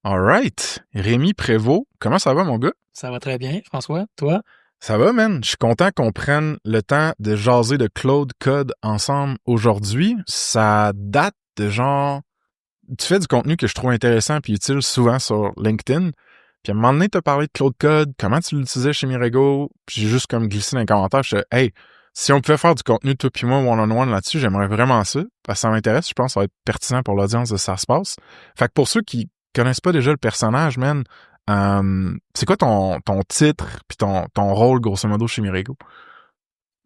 All right. Rémi Prévost, comment ça va, mon gars? Ça va très bien, François. Toi? Ça va, man. Je suis content qu'on prenne le temps de jaser de Claude Code ensemble aujourd'hui. Ça date de genre... Tu fais du contenu que je trouve intéressant puis utile souvent sur LinkedIn. Puis à un moment donné, t'as parlé de Claude Code, comment tu l'utilisais chez Mirego. Puis j'ai juste comme glissé dans les commentaires. Je disais, hey, si on pouvait faire du contenu, toi puis moi, one-on-one là-dessus, j'aimerais vraiment ça. Parce que ça m'intéresse. Je pense que ça va être pertinent pour l'audience de Ça se passe. Fait que pour ceux qui connaissent pas déjà le personnage, man, c'est quoi ton titre puis ton rôle, grosso modo, chez Mirego?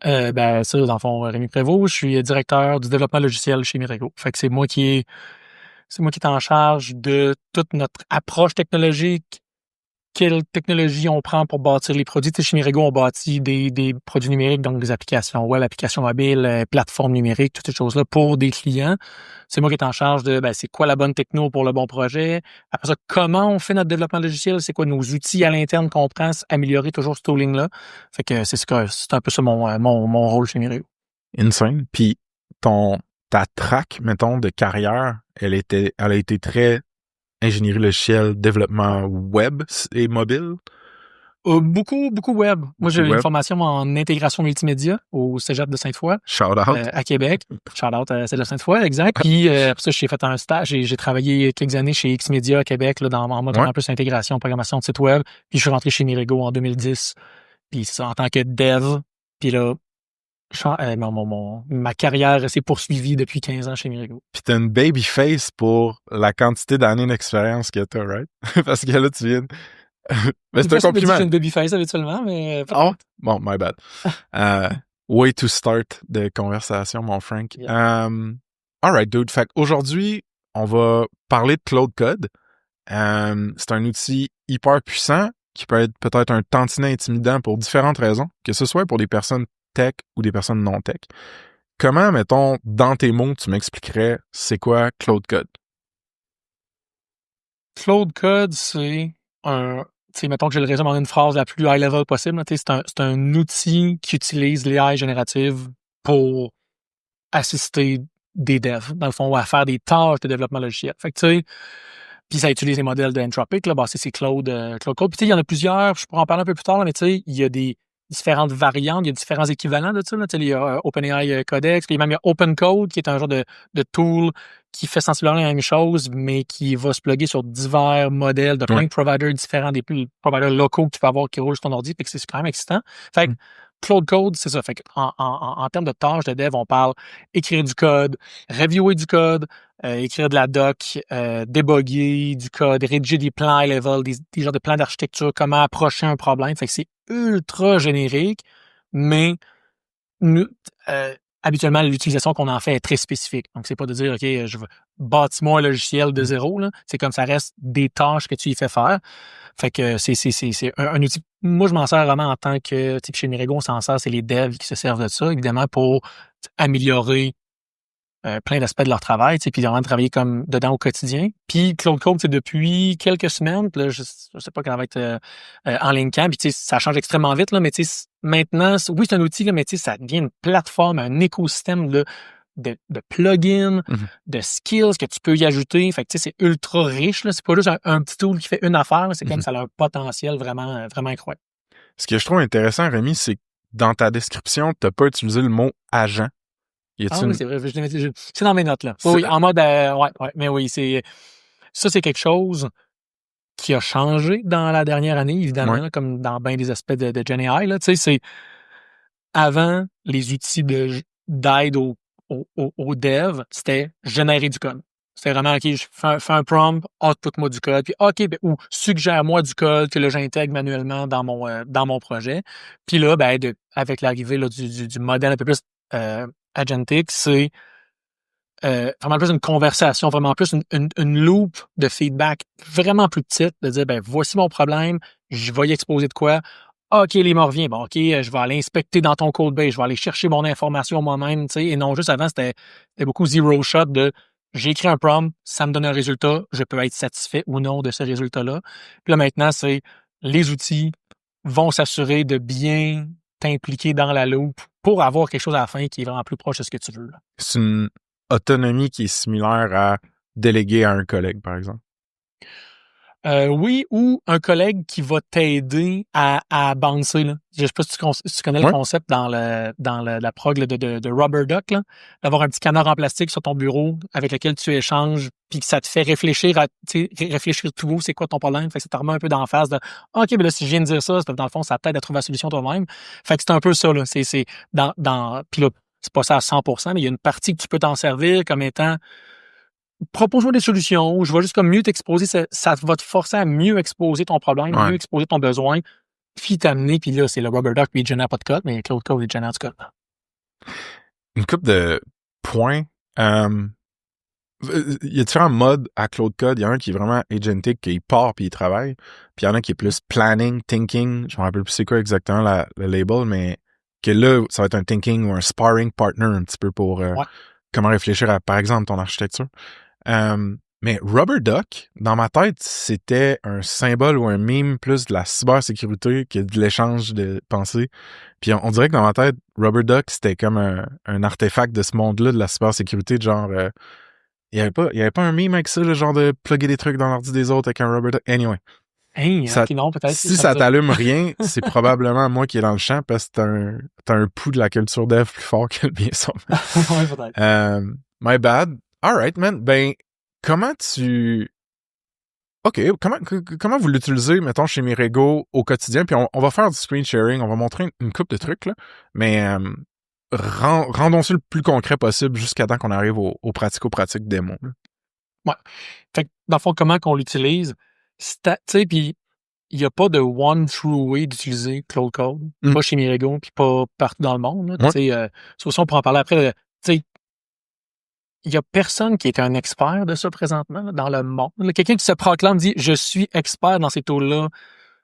Ça, dans le fond, Rémi Prévost, je suis directeur du développement logiciel chez Mirego. Fait que c'est moi qui est en charge de toute notre approche technologique, quelle technologie on prend pour bâtir les produits. Tu sais, chez Mirego, on bâtit des produits numériques, donc des applications web, applications mobiles, plateformes numériques, toutes ces choses-là pour des clients. C'est moi qui est en charge de c'est quoi la bonne techno pour le bon projet. Après ça, comment on fait notre développement logiciel, c'est quoi nos outils à l'interne qu'on prend, améliorer toujours ce tooling-là. Fait que c'est un peu ça mon rôle chez Mirego. Insane. Puis ta track, mettons, de carrière, elle a été très ingénierie logicielle, développement web et mobile. Beaucoup web. Moi, j'ai Beaucoup une web. formation en intégration multimédia au Cégep de Sainte-Foy, Shout out. à Québec. Shout-out à Cégep de Sainte-Foy, exact. Puis après ça, j'ai fait un stage. J'ai travaillé quelques années chez Xmedia à Québec, là, en mode vraiment plus intégration, programmation de site web. Puis je suis rentré chez Mirego en 2010. Puis c'est ça, en tant que dev. Puis là, ma carrière s'est poursuivie depuis 15 ans chez Mirego. Puis t'as une baby face pour la quantité d'années d'expérience que t'as, right? Parce que là, tu viens... Mais c'est un compliment. J'ai une baby face habituellement, mais... Oh, bon, my bad. Way to start de conversation, mon Frank. Yeah. Alright, dude. Fait qu'aujourd'hui, on va parler de Claude Code. C'est un outil hyper puissant qui peut être peut-être un tantinet intimidant pour différentes raisons, que ce soit pour des personnes tech ou des personnes non tech. Comment, mettons, dans tes mots, tu m'expliquerais c'est quoi Claude Code? Claude Code, c'est mettons que je le résume en une phrase la plus high level possible, là, c'est un outil qui utilise l'AI générative pour assister des devs, dans le fond, à faire des tâches de développement logiciel. Fait que, tu sais, puis ça utilise les modèles de Anthropic, là, c'est Claude Code. Puis, tu sais, il y en a plusieurs, je pourrais en parler un peu plus tard, là, mais tu sais, il y a des différentes variantes, il y a différents équivalents de ça, là. Tu sais, il y a OpenAI Codex, puis même il y a OpenCode, qui est un genre de tool qui fait sensiblement la même chose, mais qui va se plugger sur divers modèles de plein de providers différents, des providers locaux que tu peux avoir qui roulent sur ton ordi, fait que c'est quand même excitant. Fait que Claude Code, c'est ça. Fait que en termes de tâches de dev, on parle écrire du code, reviewer du code, écrire de la doc, débugger du code, rédiger des plans high level, des genres de plans d'architecture, comment approcher un problème. Fait que c'est ultra générique, mais nous, habituellement, l'utilisation qu'on en fait est très spécifique. Donc, c'est pas de dire, OK, je veux bâtis-moi un logiciel de zéro, là. C'est comme ça reste des tâches que tu y fais faire. Fait que c'est un outil. Moi, je m'en sers vraiment en tant que, tu sais, chez Mirego, on s'en sert, c'est les devs qui se servent de ça, évidemment, pour améliorer plein d'aspects de leur travail, tu sais, puis vraiment travailler comme dedans au quotidien. Puis Claude Code, c'est depuis quelques semaines, puis là, je sais pas quand ça va être en ligne quand, puis tu sais, ça change extrêmement vite, là, mais tu sais, maintenant, oui, c'est un outil, là, mais tu sais, ça devient une plateforme, un écosystème là, de plugins, de skills que tu peux y ajouter. Fait que tu sais, c'est ultra riche, là. C'est pas juste un petit tool qui fait une affaire, là. C'est comme ça a un potentiel vraiment, vraiment incroyable. Ce que je trouve intéressant, Rémi, c'est que dans ta description, t'as pas utilisé le mot agent. Oui, c'est vrai. C'est dans mes notes, là. Oui, en mode, ouais, mais oui, c'est quelque chose qui a changé dans la dernière année, évidemment, là, comme dans bien des aspects de Gen AI, là. Tu sais, c'est avant les outils d'aide aux devs, c'était générer du code. C'était vraiment, OK, je fais un prompt, output-moi du code, puis OK, ou suggère-moi du code que là, j'intègre manuellement dans mon projet. Puis là, avec l'arrivée là, du modèle un peu plus agentic, c'est vraiment plus une conversation, vraiment plus une loop de feedback vraiment plus petite, de dire, voici mon problème, je vais y exposer de quoi. OK, il me revient. Bon, OK, je vais aller inspecter dans ton code base, je vais aller chercher mon information moi-même, tu sais, et non juste avant, c'était beaucoup zero shot de j'ai écrit un prompt, ça me donne un résultat, je peux être satisfait ou non de ce résultat-là. Puis là, maintenant, c'est les outils vont s'assurer de bien t'impliquer dans la loupe pour avoir quelque chose à la fin qui est vraiment plus proche de ce que tu veux, là. C'est une autonomie qui est similaire à déléguer à un collègue, par exemple. Oui, ou un collègue qui va t'aider à bouncer, là. Je sais pas si tu connais le concept dans la prog là, de Rubber Duck, là. D'avoir un petit canard en plastique sur ton bureau avec lequel tu échanges, puis que ça te fait réfléchir réfléchir tout haut, c'est quoi ton problème. Fait que ça te remet un peu d'en face de OK, ben là, si je viens de dire ça, c'est parce que dans le fond, ça t'aide à trouver la solution toi-même. Fait que c'est un peu ça, là. C'est puis là, c'est pas ça à 100%, mais il y a une partie que tu peux t'en servir comme étant propose-moi des solutions, je vais juste comme mieux t'exposer, ça va te forcer à mieux exposer ton problème, mieux exposer ton besoin, puis t'amener, puis là, c'est le Rubber Duck, puis il génère pas de code, mais Claude Code, il génère du code. Une couple de points. Il y a différents modes à Claude Code. Il y a un qui est vraiment agentic, qui part puis il travaille. Puis il y en a qui est plus planning, thinking. Je me rappelle plus c'est quoi exactement le label, mais que là, ça va être un thinking ou un sparring partner un petit peu pour comment réfléchir à, par exemple, ton architecture. Mais Rubber Duck, dans ma tête, c'était un symbole ou un meme plus de la cybersécurité que de l'échange de pensées. Puis on dirait que dans ma tête, Rubber Duck, c'était comme un artefact de ce monde-là, de la cybersécurité, de genre... il y avait pas un meme avec ça, le genre de plugger des trucs dans l'ordi des autres avec un Rubber Duck. Anyway. Hey, okay, non, peut-être. Si ça t'allume rien, c'est probablement moi qui est dans le champ parce que t'as un pouls de la culture dev plus fort que le mien, ça. Ouais, peut-être. My bad. Alright, man. Ben, comment tu... OK, comment vous l'utilisez, mettons, chez Mirego au quotidien? Puis on va faire du screen sharing, on va montrer une couple de trucs, là. Mais rendons-le le plus concret possible jusqu'à temps qu'on arrive au pratico-pratique démo. Ouais. Fait que, dans le fond, comment qu'on l'utilise, tu sais, puis il n'y a pas de one true way d'utiliser Claude Code, pas chez Mirego, puis pas partout dans le monde. Tu sais, ça aussi, on pourra en parler après. Tu sais, il y a personne qui est un expert de ça présentement là, dans le monde. Quelqu'un qui se proclame dit « Je suis expert dans ces tools-là »,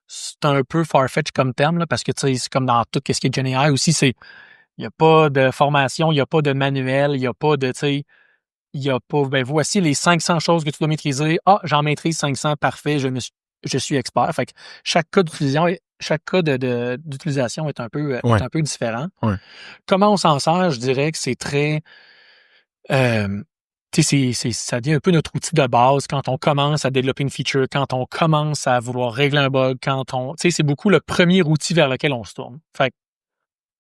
c'est un peu farfetch comme terme, là, parce que tu sais, c'est comme dans tout ce qui est GenAI aussi, il n'y a pas de formation, il n'y a pas de manuel, il n'y a pas de, tu sais, il n'y a pas, ben voici les 500 choses que tu dois maîtriser. Ah, j'en maîtrise 500, parfait, je suis expert. Fait que chaque cas d'utilisation est un peu différent. Ouais. Comment on s'en sert? Je dirais que c'est très... ça devient un peu notre outil de base quand on commence à développer une feature, quand on commence à vouloir régler un bug, c'est beaucoup le premier outil vers lequel on se tourne. Fait que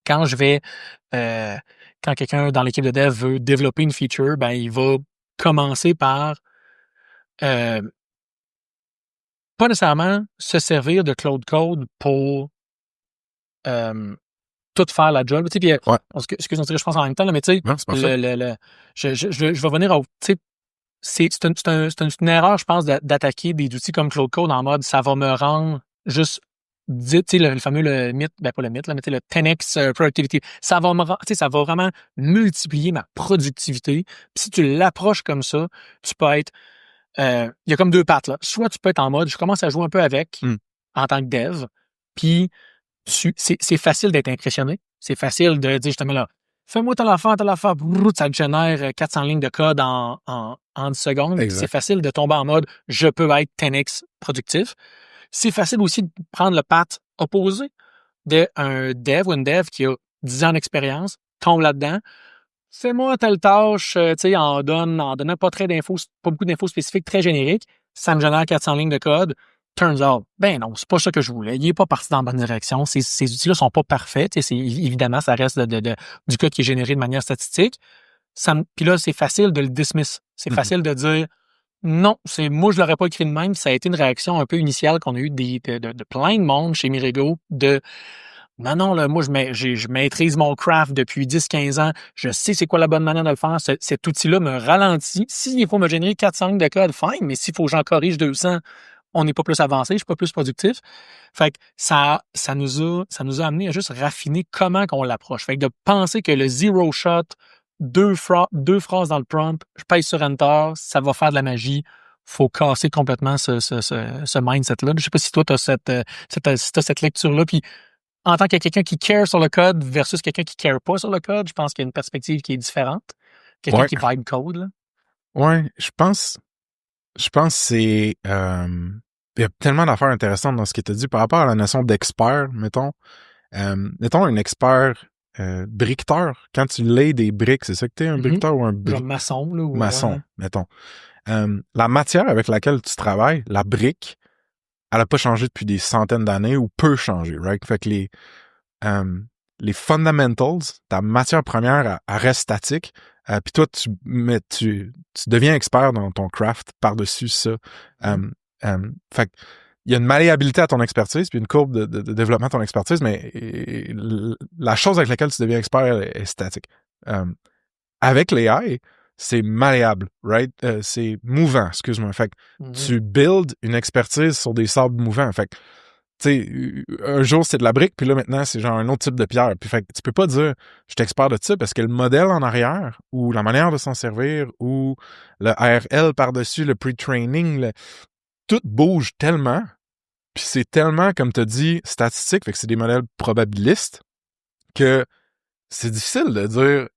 quand quand quelqu'un dans l'équipe de dev veut développer une feature, ben, il va commencer par, pas nécessairement se servir de Claude Code pour, tout faire la job. Tu sais, puis, excuse-moi, je pense en même temps, là, mais tu sais, je vais venir au, tu sais, c'est une erreur, je pense, d'attaquer des outils comme Claude Code en mode ça va me rendre juste tu sais, le fameux mythe, ben pas le mythe, là, mais le 10x productivity. Ça va ça va vraiment multiplier ma productivité. Puis si tu l'approches comme ça, tu peux être il y a comme deux pattes là. Soit tu peux être en mode je commence à jouer un peu avec en tant que dev, puis c'est facile d'être impressionné. C'est facile de dire justement là, fais-moi telle affaire, ça te génère 400 lignes de code en 10 secondes. Exact. C'est facile de tomber en mode je peux être 10x productif. C'est facile aussi de prendre le path opposé d'un dev ou une dev qui a 10 ans d'expérience, tombe là-dedans. Fais-moi telle tâche, tu sais, en donnant pas beaucoup d'infos spécifiques, très génériques. Ça me génère 400 lignes de code. Turns out, ben non, c'est pas ça que je voulais. Il est pas parti dans la bonne direction. Ces outils-là sont pas parfaits. Évidemment, ça reste du code qui est généré de manière statistique. Puis là, c'est facile de le dismiss. C'est facile de dire non, moi, je l'aurais pas écrit de même. Ça a été une réaction un peu initiale qu'on a eue de plein de monde chez Mirego non, là, moi, je maîtrise mon craft depuis 10-15 ans. Je sais c'est quoi la bonne manière de le faire. Cet outil-là me ralentit. S'il faut me générer 400 lignes de code, fine, mais s'il faut que j'en corrige 200, on n'est pas plus avancé, je suis pas plus productif. Fait que ça nous a amené à juste raffiner comment qu'on l'approche. Fait que de penser que le zero shot, deux phrases dans le prompt, je pèse sur Enter, ça va faire de la magie. Faut casser complètement ce mindset-là. Je sais pas si toi, tu as cette lecture-là. Puis, en tant que quelqu'un qui care sur le code versus quelqu'un qui care pas sur le code, je pense qu'il y a une perspective qui est différente. Quelqu'un qui vibe code, là. Ouais, je pense que c'est... il y a tellement d'affaires intéressantes dans ce que tu as dit par rapport à la notion d'expert, mettons. Mettons un expert briqueteur. Quand tu lais des briques, c'est ça que t'es, un briqueteur ou un Genre maçon, là. Maçon, mettons. La matière avec laquelle tu travailles, la brique, elle a pas changé depuis des centaines d'années ou peu changé, right? Fait que les fundamentals, ta matière première, elle reste statique. Puis toi, tu deviens expert dans ton craft par-dessus ça. Fait que il y a une malléabilité à ton expertise, puis une courbe de développement à ton expertise, mais la chose avec laquelle tu deviens expert est statique. Avec l'AI, c'est malléable, right? C'est mouvant, excuse-moi. Fait que tu builds une expertise sur des sables mouvants. Fait que, tu sais, un jour, c'est de la brique, puis là, maintenant, c'est genre un autre type de pierre. Puis fait que tu peux pas dire, je suis expert de ça, parce que le modèle en arrière, ou la manière de s'en servir, ou le ARL par-dessus, le pre-training, tout bouge tellement, puis c'est tellement, comme tu as dit, statistique, fait que c'est des modèles probabilistes, que c'est difficile de dire,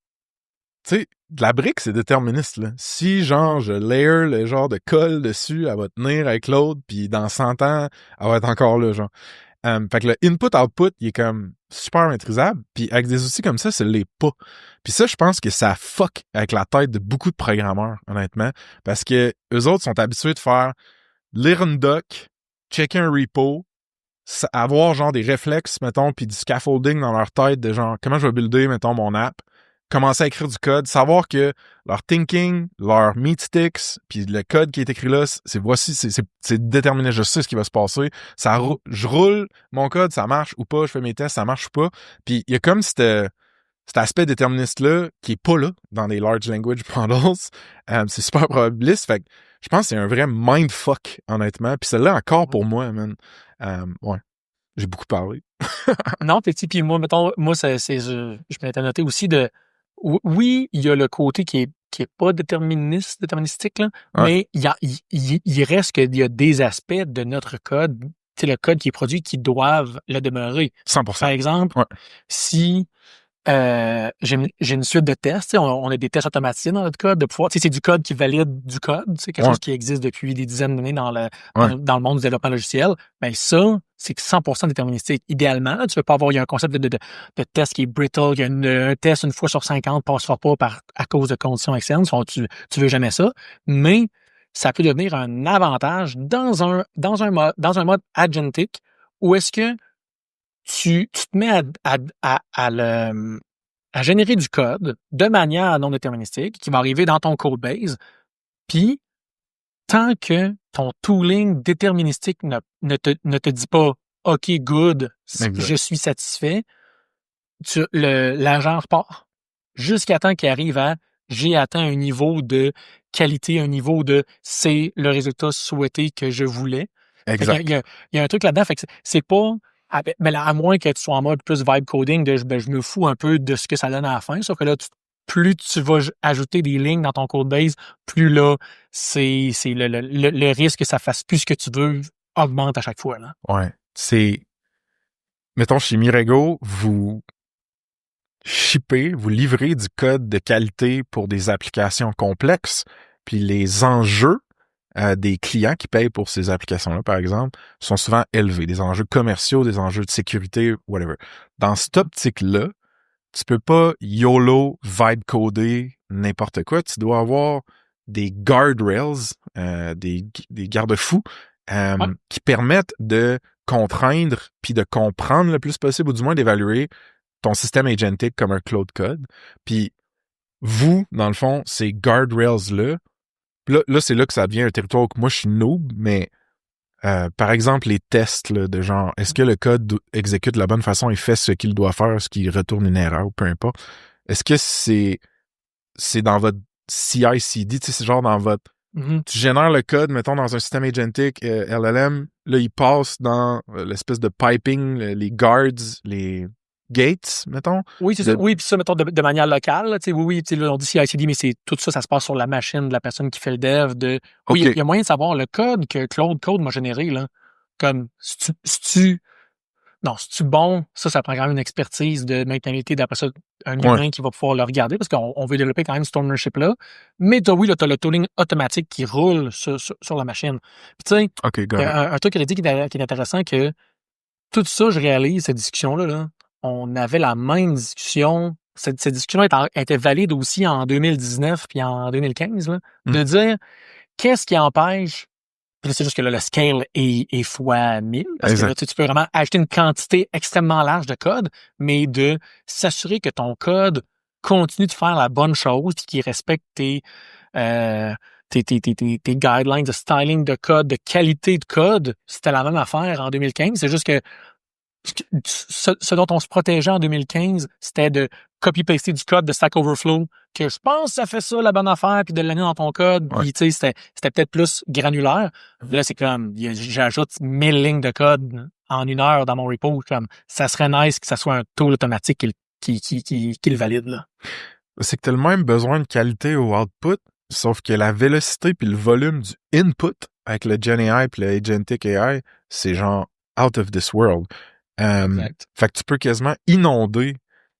tu sais, de la brique, c'est déterministe, là. Si, genre, je layer le genre de colle dessus, elle va tenir avec l'autre, puis dans 100 ans, elle va être encore là, genre. Fait que le input-output, il est comme super maîtrisable, puis avec des outils comme ça l'est pas. Puis ça, je pense que ça fuck avec la tête de beaucoup de programmeurs, honnêtement, parce que eux autres sont habitués de faire lire une doc, checker un repo, avoir genre des réflexes, mettons, puis du scaffolding dans leur tête de genre, comment je vais builder, mettons, mon app, commencer à écrire du code, savoir que leur thinking, leur meat sticks, puis le code qui est écrit là, c'est déterminé, je sais ce qui va se passer. Je roule mon code, ça marche ou pas, je fais mes tests, ça marche ou pas. Puis il y a comme cet aspect déterministe-là qui est pas là dans les large language models. C'est super probabiliste, fait que je pense que c'est un vrai mindfuck, honnêtement. Puis celle-là, encore pour moi, man. Ouais, j'ai beaucoup parlé. Non, puis moi, mettons, je m'étais noté aussi oui, il y a le côté qui est pas déterministique, là, Ouais. mais il reste qu'il y a des aspects de notre code, tu sais, le code qui est produit, qui doivent le demeurer. 100%. Par exemple, Ouais. si j'ai une suite de tests, on a des tests automatisés dans notre code, de pouvoir, c'est du code qui valide du code, c'est quelque chose qui existe depuis des dizaines d'années dans le monde du développement logiciel. Ben ça, c'est 100% déterministique. Idéalement, là, tu veux pas avoir, il y a un concept de test qui est brittle, il y a un test une fois sur 50 passera pas à cause de conditions externes, tu veux jamais ça, mais ça peut devenir un avantage dans un mode agentic où est-ce que tu te mets à générer du code de manière non déterministique qui va arriver dans ton code base, puis tant que ton tooling déterministique ne te dit pas « OK, good, je suis satisfait », l'agent repart jusqu'à temps qu'il arrive à « j'ai atteint un niveau de qualité, un niveau de c'est le résultat souhaité que je voulais ». Exact. Il y a un truc là-dedans, fait que c'est pas... Mais là, à moins que tu sois en mode plus vibe coding, je me fous un peu de ce que ça donne à la fin. Sauf que là, plus tu vas ajouter des lignes dans ton code base, plus là, c'est le risque que ça fasse plus ce que tu veux augmente à chaque fois. Là. Ouais. Mettons, chez Mirego, vous vous livrez du code de qualité pour des applications complexes, puis les enjeux des clients qui payent pour ces applications-là, par exemple, sont souvent élevés. Des enjeux commerciaux, des enjeux de sécurité, whatever. Dans cette optique-là, tu peux pas YOLO vibe coder n'importe quoi. Tu dois avoir des guardrails, des garde-fous qui permettent de contraindre puis de comprendre le plus possible, ou du moins d'évaluer ton système agentic comme un Claude Code. Puis vous, dans le fond, ces guardrails-là, là, c'est là que ça devient un territoire où moi, je suis noob, mais par exemple, les tests là, de genre, est-ce que le code exécute de la bonne façon et fait ce qu'il doit faire, est-ce qu'il retourne une erreur ou peu importe, est-ce que c'est dans votre CI/CD, tu sais, c'est genre dans votre... Tu génères le code, mettons, dans un système agentic LLM, là, il passe dans l'espèce de piping, les guards, les gates, mettons. Oui, c'est ça. Oui, puis ça, mettons, de manière locale. Là, oui, là, on dit CI/CD, mais c'est tout ça, ça se passe sur la machine de la personne qui fait le dev. Oui, il y a moyen de savoir le code que Claude Code m'a généré. Là. Comme, si tu bon, ça prend quand même une expertise de maintenabilité d'après ça, un humain qui va pouvoir le regarder parce qu'on veut développer quand même cet ownership-là. Mais t'as le tooling automatique qui roule sur la machine. Puis tu sais, un truc qu'il a dit qui est intéressant, que tout ça, je réalise, cette discussion-là, là, on avait la même discussion. Cette discussion était valide aussi en 2019 puis en 2015, là, de dire qu'est-ce qui empêche Puis là, c'est juste que là, le scale est fois 1000. Parce Exact. que là, tu peux vraiment acheter une quantité extrêmement large de code, mais de s'assurer que ton code continue de faire la bonne chose puis qu'il respecte tes guidelines de styling de code, de qualité de code. C'était la même affaire en 2015. C'est juste que ce dont on se protégeait en 2015, c'était de copy-paster du code de Stack Overflow, que je pense que ça fait ça la bonne affaire, puis de l'amener dans ton code, Ouais. puis tu sais, c'était peut-être plus granulaire. Là, c'est comme, j'ajoute 1000 lignes de code en 1 heure dans mon repo, comme, ça serait nice que ça soit un tool automatique qui le valide, là. C'est que t'as le même besoin de qualité au output, sauf que la vélocité puis le volume du input avec le Gen AI puis le Agentic AI, c'est genre out of this world. Exact. Fait que tu peux quasiment inonder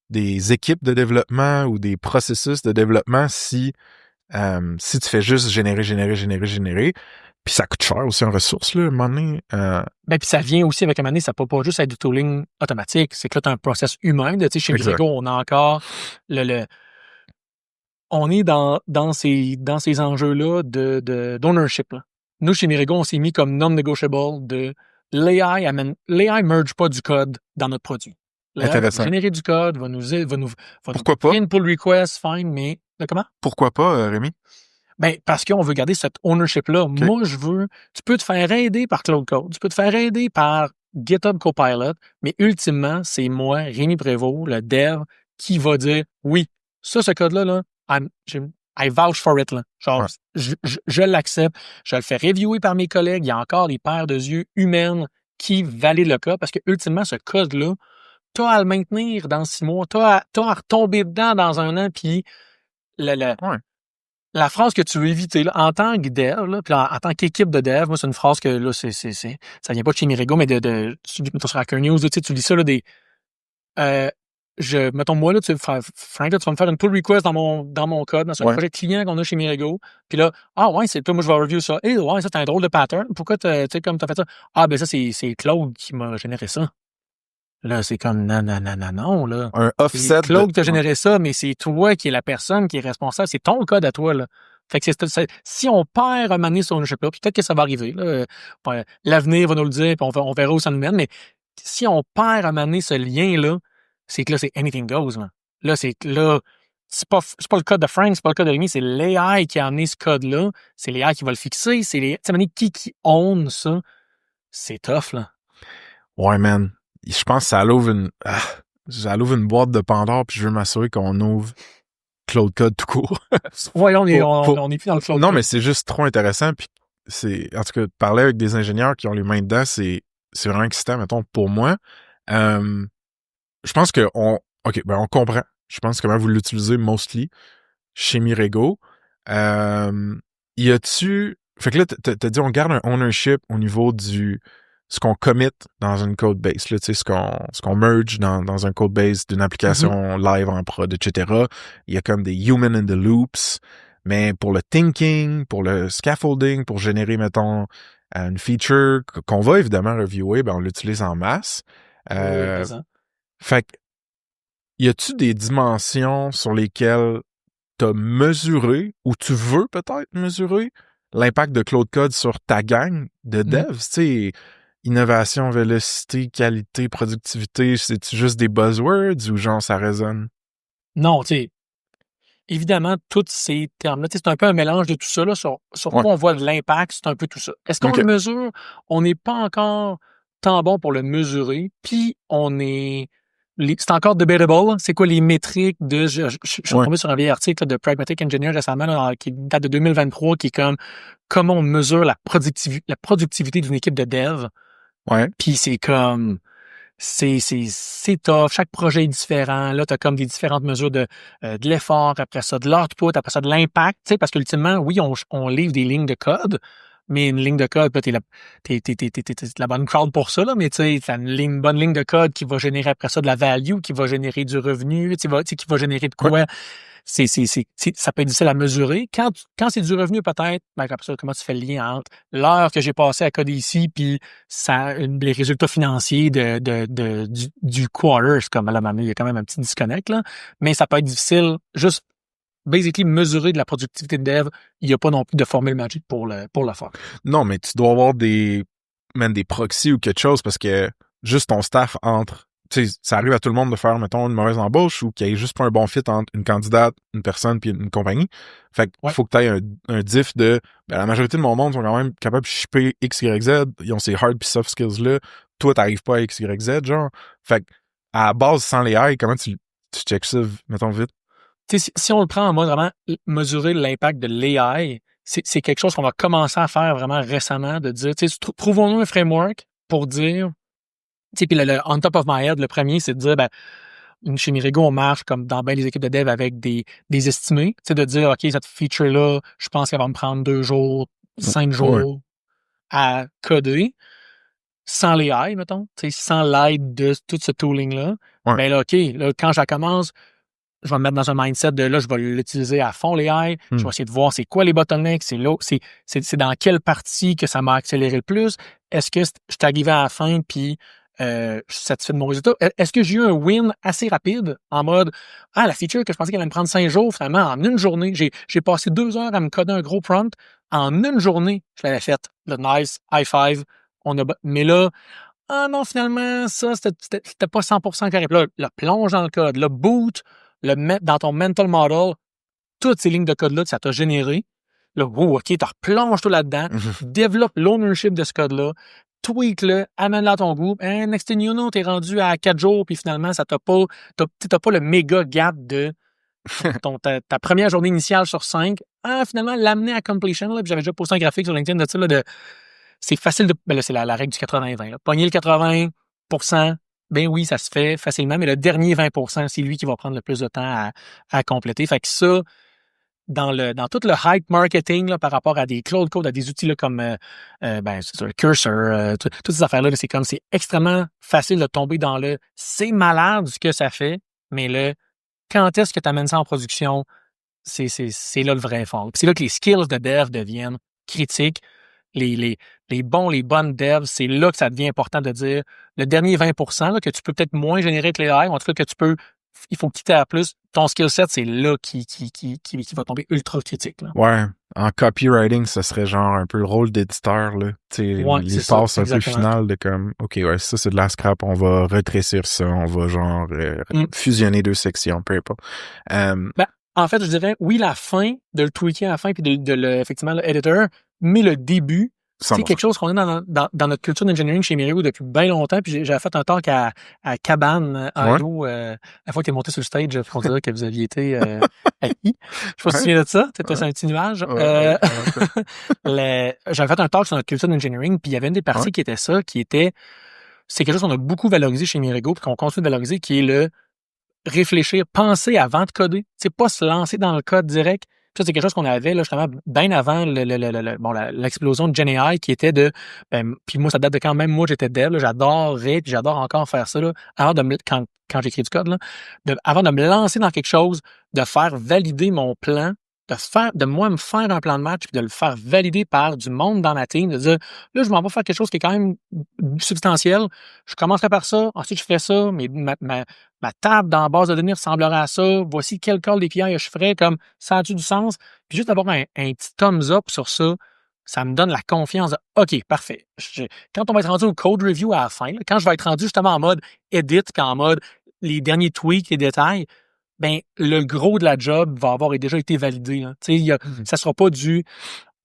des équipes de développement ou des processus de développement si tu fais juste générer. Puis ça coûte cher aussi en ressources, là, à un moment donné. Ben, puis ça vient aussi avec un moment donné, ça peut pas juste être du tooling automatique, c'est que là, tu as un process humain. Tu sais, chez Exact. Mirigo, on a encore on est dans ces enjeux-là d'ownership, là. Nous, chez Mirigo, on s'est mis comme non-negotiable de l'AI merge pas du code dans notre produit. L'AI va Intéressant. générer du code, va nous Pourquoi pas? créer une pull request, fine, mais comment? Pourquoi pas, Rémi? Ben, parce qu'on veut garder cette ownership-là. Okay. Moi, tu peux te faire aider par Cloud Code, tu peux te faire aider par GitHub Copilot, mais ultimement, c'est moi, Rémi Prévost, le dev, qui va dire, oui, ce code-là, là, I vouch for it, là. Genre, ouais. je l'accepte, je le fais reviewer par mes collègues, il y a encore des paires de yeux humaines qui valident le code, parce que ultimement, ce code-là, t'as à le maintenir dans 6 mois, t'as à retomber dedans dans 1 an, puis la phrase que tu veux éviter, là, en tant que dev, là, puis en tant qu'équipe de dev, moi, c'est une phrase que, là, ça vient pas de chez Mirigo, mais tu lis, mettons, sur Hacker News, tu lis ça, là, mettons, moi, là, Frank, là, tu vas me faire une pull request dans mon code, dans un projet client qu'on a chez Mirigo. Puis là, ouais, c'est toi, moi, je vais review ça. Ouais, ça, c'est un drôle de pattern. Pourquoi tu sais, comme t'as fait ça? Ben, ça, c'est Claude qui m'a généré ça. Là, c'est comme, non, là. Un offset. C'est Claude qui t'a généré ça, mais c'est toi qui es la personne qui est responsable. C'est ton code à toi, là. Fait que si on perd un moment donné sur ownership-là, peut-être que ça va arriver, là. L'avenir va nous le dire, puis on verra où ça nous mène, mais si on perd un moment donné ce lien-là, c'est que là, c'est anything goes, là. Là, c'est pas le code de Frank, c'est pas le code de Rémi, c'est l'AI qui a amené ce code-là. C'est l'AI qui va le fixer. Tu sais, qui own ça? C'est tough, là. Ouais, man. Je pense que ça l'ouvre une boîte de Pandore, puis je veux m'assurer qu'on ouvre Cloud Code tout court. Ouais, là, on est plus dans le Cloud Non, Code. mais c'est juste trop intéressant, puis en tout cas, parler avec des ingénieurs qui ont les mains dedans, c'est vraiment excitant, mettons, pour moi. Je pense on comprend. Je pense comment vous l'utilisez mostly chez Mirigo. Y a-tu... Fait que là, t'as dit on garde un ownership au niveau ce qu'on commit dans une code base, là, tu sais, ce qu'on merge dans un code base d'une application live en prod, etc. Il y a comme des human in the loops, mais pour le thinking, pour le scaffolding, pour générer, mettons, une feature qu'on va évidemment reviewer, ben on l'utilise en masse. Fait que, y a-tu des dimensions sur lesquelles t'as mesuré, ou tu veux peut-être mesurer, l'impact de Cloud Code sur ta gang de devs? Tu sais, innovation, vélocité, qualité, productivité, c'est juste des buzzwords ou genre ça résonne? Non, tu sais, évidemment, tous ces termes-là, c'est un peu un mélange de tout ça, là, sur quoi on voit de l'impact, c'est un peu tout ça. Est-ce qu'on le mesure? On n'est pas encore tant bon pour le mesurer, puis c'est encore debatable. C'est quoi les métriques je suis tombé sur un vieil article de Pragmatic Engineer récemment, là, qui date de 2023, qui est comme comment on mesure la productivité d'une équipe de dev. Puis c'est comme c'est tough, chaque projet est différent. Là, tu as comme des différentes mesures de l'effort, après ça de l'output, après ça de l'impact, tu sais, parce qu'ultimement, oui, on livre des lignes de code, mais une ligne de code, t'es la bonne crowd pour ça, là, mais tu sais, t'as une bonne ligne de code qui va générer après ça de la value, qui va générer du revenu, qui va générer de quoi. Ça peut être difficile à mesurer. Quand c'est du revenu, peut-être, ben, après ça, comment tu fais le lien entre l'heure que j'ai passée à coder ici, puis les résultats financiers du quarter, c'est comme là, il y a quand même un petit disconnect, là. Mais ça peut être difficile juste basically mesurer de la productivité de dev, il n'y a pas non plus de formule magique pour le faire. Non, mais tu dois avoir des proxys ou quelque chose parce que juste ton staff entre. Tu sais, ça arrive à tout le monde de faire, mettons, une mauvaise embauche ou qu'il y ait juste pas un bon fit entre une candidate, une personne puis une compagnie. Fait qu'il Ouais. faut que tu aies un diff de la majorité de mon monde sont quand même capables de shipper X, Y, Z. Ils ont ces hard pis soft skills-là. Toi, t'arrives pas à X, Y, Z, genre. Fait que à la base, sans les AI, comment tu checks ça, mettons, vite? Tu sais, si on le prend en mode vraiment mesurer l'impact de l'AI, c'est quelque chose qu'on va commencer à faire vraiment récemment, de dire, tu sais, trouvons-nous un framework pour dire, tu sais, puis le on top of my head, le premier, c'est de dire, ben, chez Mirigo, on marche comme dans bien les équipes de dev avec des estimés, tu sais, de dire, OK, cette feature-là, je pense qu'elle va me prendre 2 jours, 5 jours à coder, sans l'AI, mettons, tu sais, sans l'aide de tout ce tooling-là. Ouais. Ben là, OK, là, quand je la commence, je vais me mettre dans un mindset de là, je vais l'utiliser à fond, l'AI. Je vais essayer de voir c'est quoi les bottlenecks, c'est dans quelle partie que ça m'a accéléré le plus. Est-ce que je suis arrivé à la fin puis je suis satisfait de mon résultat? Est-ce que j'ai eu un win assez rapide en mode la feature que je pensais qu'elle allait me prendre 5 jours, finalement, en une journée, j'ai passé 2 heures à me coder un gros prompt. En une journée, je l'avais fait. Le nice, high five. Mais là, non, finalement, ça, c'était pas 100% correct. Là, le plonge dans le code, le boot, le mettre dans ton mental model, toutes ces lignes de code-là que ça t'a généré. Là, OK, tu replonges tout là-dedans, développe l'ownership de ce code-là, tweak-le, amène-le à ton groupe. Next thing you know, t'es rendu à 4 jours, puis finalement, ça t'as pas le méga gap de ta première journée initiale sur 5. Finalement, l'amener à completion, là, puis j'avais déjà posté un graphique sur LinkedIn de ça, là, c'est facile de. Ben là, c'est la règle du 80-20. Pogner le 80%, ben oui, ça se fait facilement, mais le dernier 20%, c'est lui qui va prendre le plus de temps à compléter. Fait que ça, dans tout le hype marketing là, par rapport à des cloud code, à des outils là, comme c'est ça, Cursor, toutes ces affaires-là, c'est extrêmement facile de tomber dans c'est malade ce que ça fait, mais quand est-ce que tu amènes ça en production, c'est là le vrai fond. Puis c'est là que les skills de dev deviennent critiques. Les bonnes devs, c'est là que ça devient important de dire le dernier 20% là, que tu peux peut-être moins générer avec les AI, ou en tout cas que il faut quitter à plus. Ton skill set, c'est là qui va tomber ultra critique. Là. Ouais. En copywriting, ça serait genre un peu le rôle d'éditeur, là. Tu sais, Ouais, les passes un peu finales de comme, OK, ouais, ça, c'est de la scrap, on va rétrécir ça, on va genre fusionner 2 sections, peu importe. En fait, je dirais, oui, la fin, de le tweaker à la fin, puis effectivement, le editor, mais le début, c'est quelque chose qu'on a dans notre culture d'engineering chez Mirigo depuis bien longtemps. Puis j'avais fait un talk à Cabane, à Edo, la fois que tu es monté sur le stage, on dirait que vous aviez été acquis. Je sais pas si tu te souviens de ça. C'était sur un petit nuage. J'avais fait un talk sur notre culture d'engineering, puis il y avait une des parties qui était ça, c'est quelque chose qu'on a beaucoup valorisé chez Mirigo, puis qu'on continue de valoriser, qui est le réfléchir, penser avant de coder. C'est pas se lancer dans le code direct. Ça, c'est quelque chose qu'on avait là, justement bien avant l'explosion de GenAI qui était puis moi, ça date de quand même moi j'étais dev, j'adorais, puis j'adore encore faire ça là, quand j'écris du code, là, avant de me lancer dans quelque chose, de faire valider mon plan, de moi me faire un plan de match, puis de le faire valider par du monde dans ma team, de dire là, je m'en vais faire quelque chose qui est quand même substantiel. Je commencerai par ça, ensuite je ferai ça, mais ma table dans la base de données ressemblerait à ça. Voici quel call d'API je ferais, comme ça a-tu du sens? Puis juste d'avoir un petit thumbs up sur ça, ça me donne la confiance de OK, parfait. Quand on va être rendu au code review à la fin, là, quand je vais être rendu justement en mode edit, puis en mode les derniers tweaks, les détails, ben le gros de la job va avoir déjà été validé. Ça sera pas du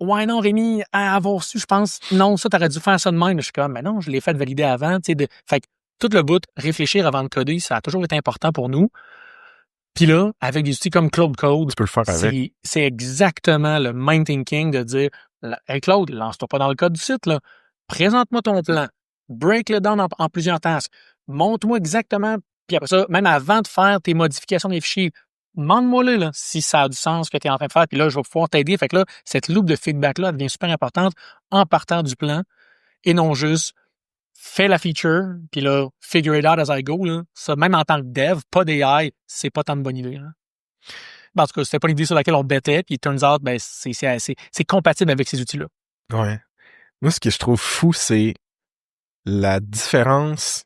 ouais, non, Rémi, à avoir su, je pense, non, ça, t'aurais dû faire ça de même. Je suis comme, mais non, je l'ai fait valider avant. Fait que tout le bout, réfléchir avant de coder, ça a toujours été important pour nous. Puis là, avec des outils comme Claude Code, tu peux le faire avec. C'est exactement le mind thinking de dire, hey Claude, lance-toi pas dans le code du site, là. Présente-moi ton plan. Break le down en plusieurs tasks. Montre-moi exactement, puis après ça, même avant de faire tes modifications des fichiers, demande-moi là, si ça a du sens ce que tu es en train de faire, puis là, je vais pouvoir t'aider. Fait que là, cette loupe de feedback-là devient super importante en partant du plan et non juste fais la feature, puis là, figure it out as I go. Là. Ça, même en tant que dev, pas d'AI, c'est pas tant de bonne idée. Là. En tout cas, c'était pas l'idée sur laquelle on bêtait, puis turns out, ben, c'est compatible avec ces outils-là. Ouais. Moi, ce que je trouve fou, c'est la différence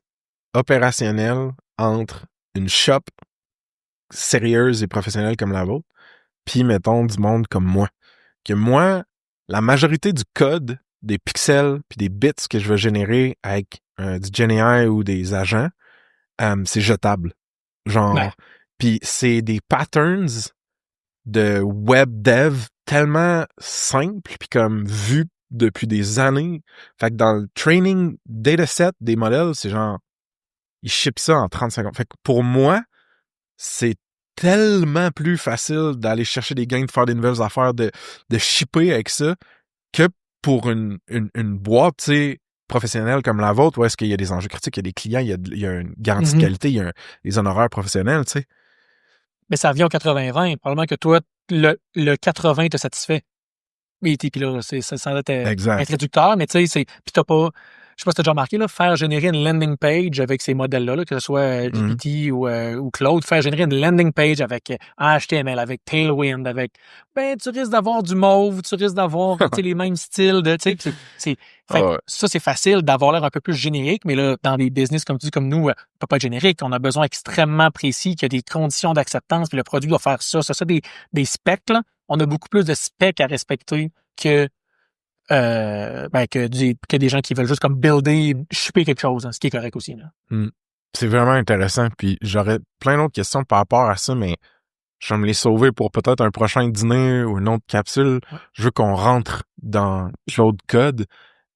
opérationnelle entre une shop sérieuse et professionnelle comme la vôtre, puis mettons du monde comme moi. Que moi, la majorité du code, des pixels puis des bits que je veux générer avec du GenAI ou des agents, c'est jetable. Genre, Ouais. puis c'est des patterns de web dev tellement simples puis comme vus depuis des années. Fait que dans le training dataset des modèles, c'est genre, ils shippent ça en 30 secondes. Fait que pour moi, c'est tellement plus facile d'aller chercher des gains, de faire des nouvelles affaires, de shipper avec ça, que pour une boîte, tu sais, professionnelle comme la vôtre, où est-ce qu'il y a des enjeux critiques, il y a des clients, il y a une garantie de qualité, il y a des honoraires professionnels, tu sais. Mais ça revient au 80-20. Probablement que toi, le 80 te satisfait. Oui, puis là, ça va être Exact. introducteur, mais tu sais, puis t'as pas, je sais pas si t'as déjà remarqué, là, faire générer une landing page avec ces modèles-là, là, que ce soit GPT ou Claude, faire générer une landing page avec HTML, avec Tailwind, avec, ben, tu risques d'avoir du mauve, tu risques d'avoir, tu sais, les mêmes styles de, tu sais, fait que ça, c'est facile d'avoir l'air un peu plus générique, mais là, dans des business comme tu dis, comme nous, peut pas être générique, on a besoin extrêmement précis, qu'il y a des conditions d'acceptance, puis le produit doit faire ça, des specs, là. On a beaucoup plus de specs à respecter que que des gens qui veulent juste comme builder, shipper quelque chose, hein, ce qui est correct aussi. Là. C'est vraiment intéressant, puis j'aurais plein d'autres questions par rapport à ça, mais je vais me les sauver pour peut-être un prochain dîner ou une autre capsule. Ouais. Je veux qu'on rentre dans Claude Code.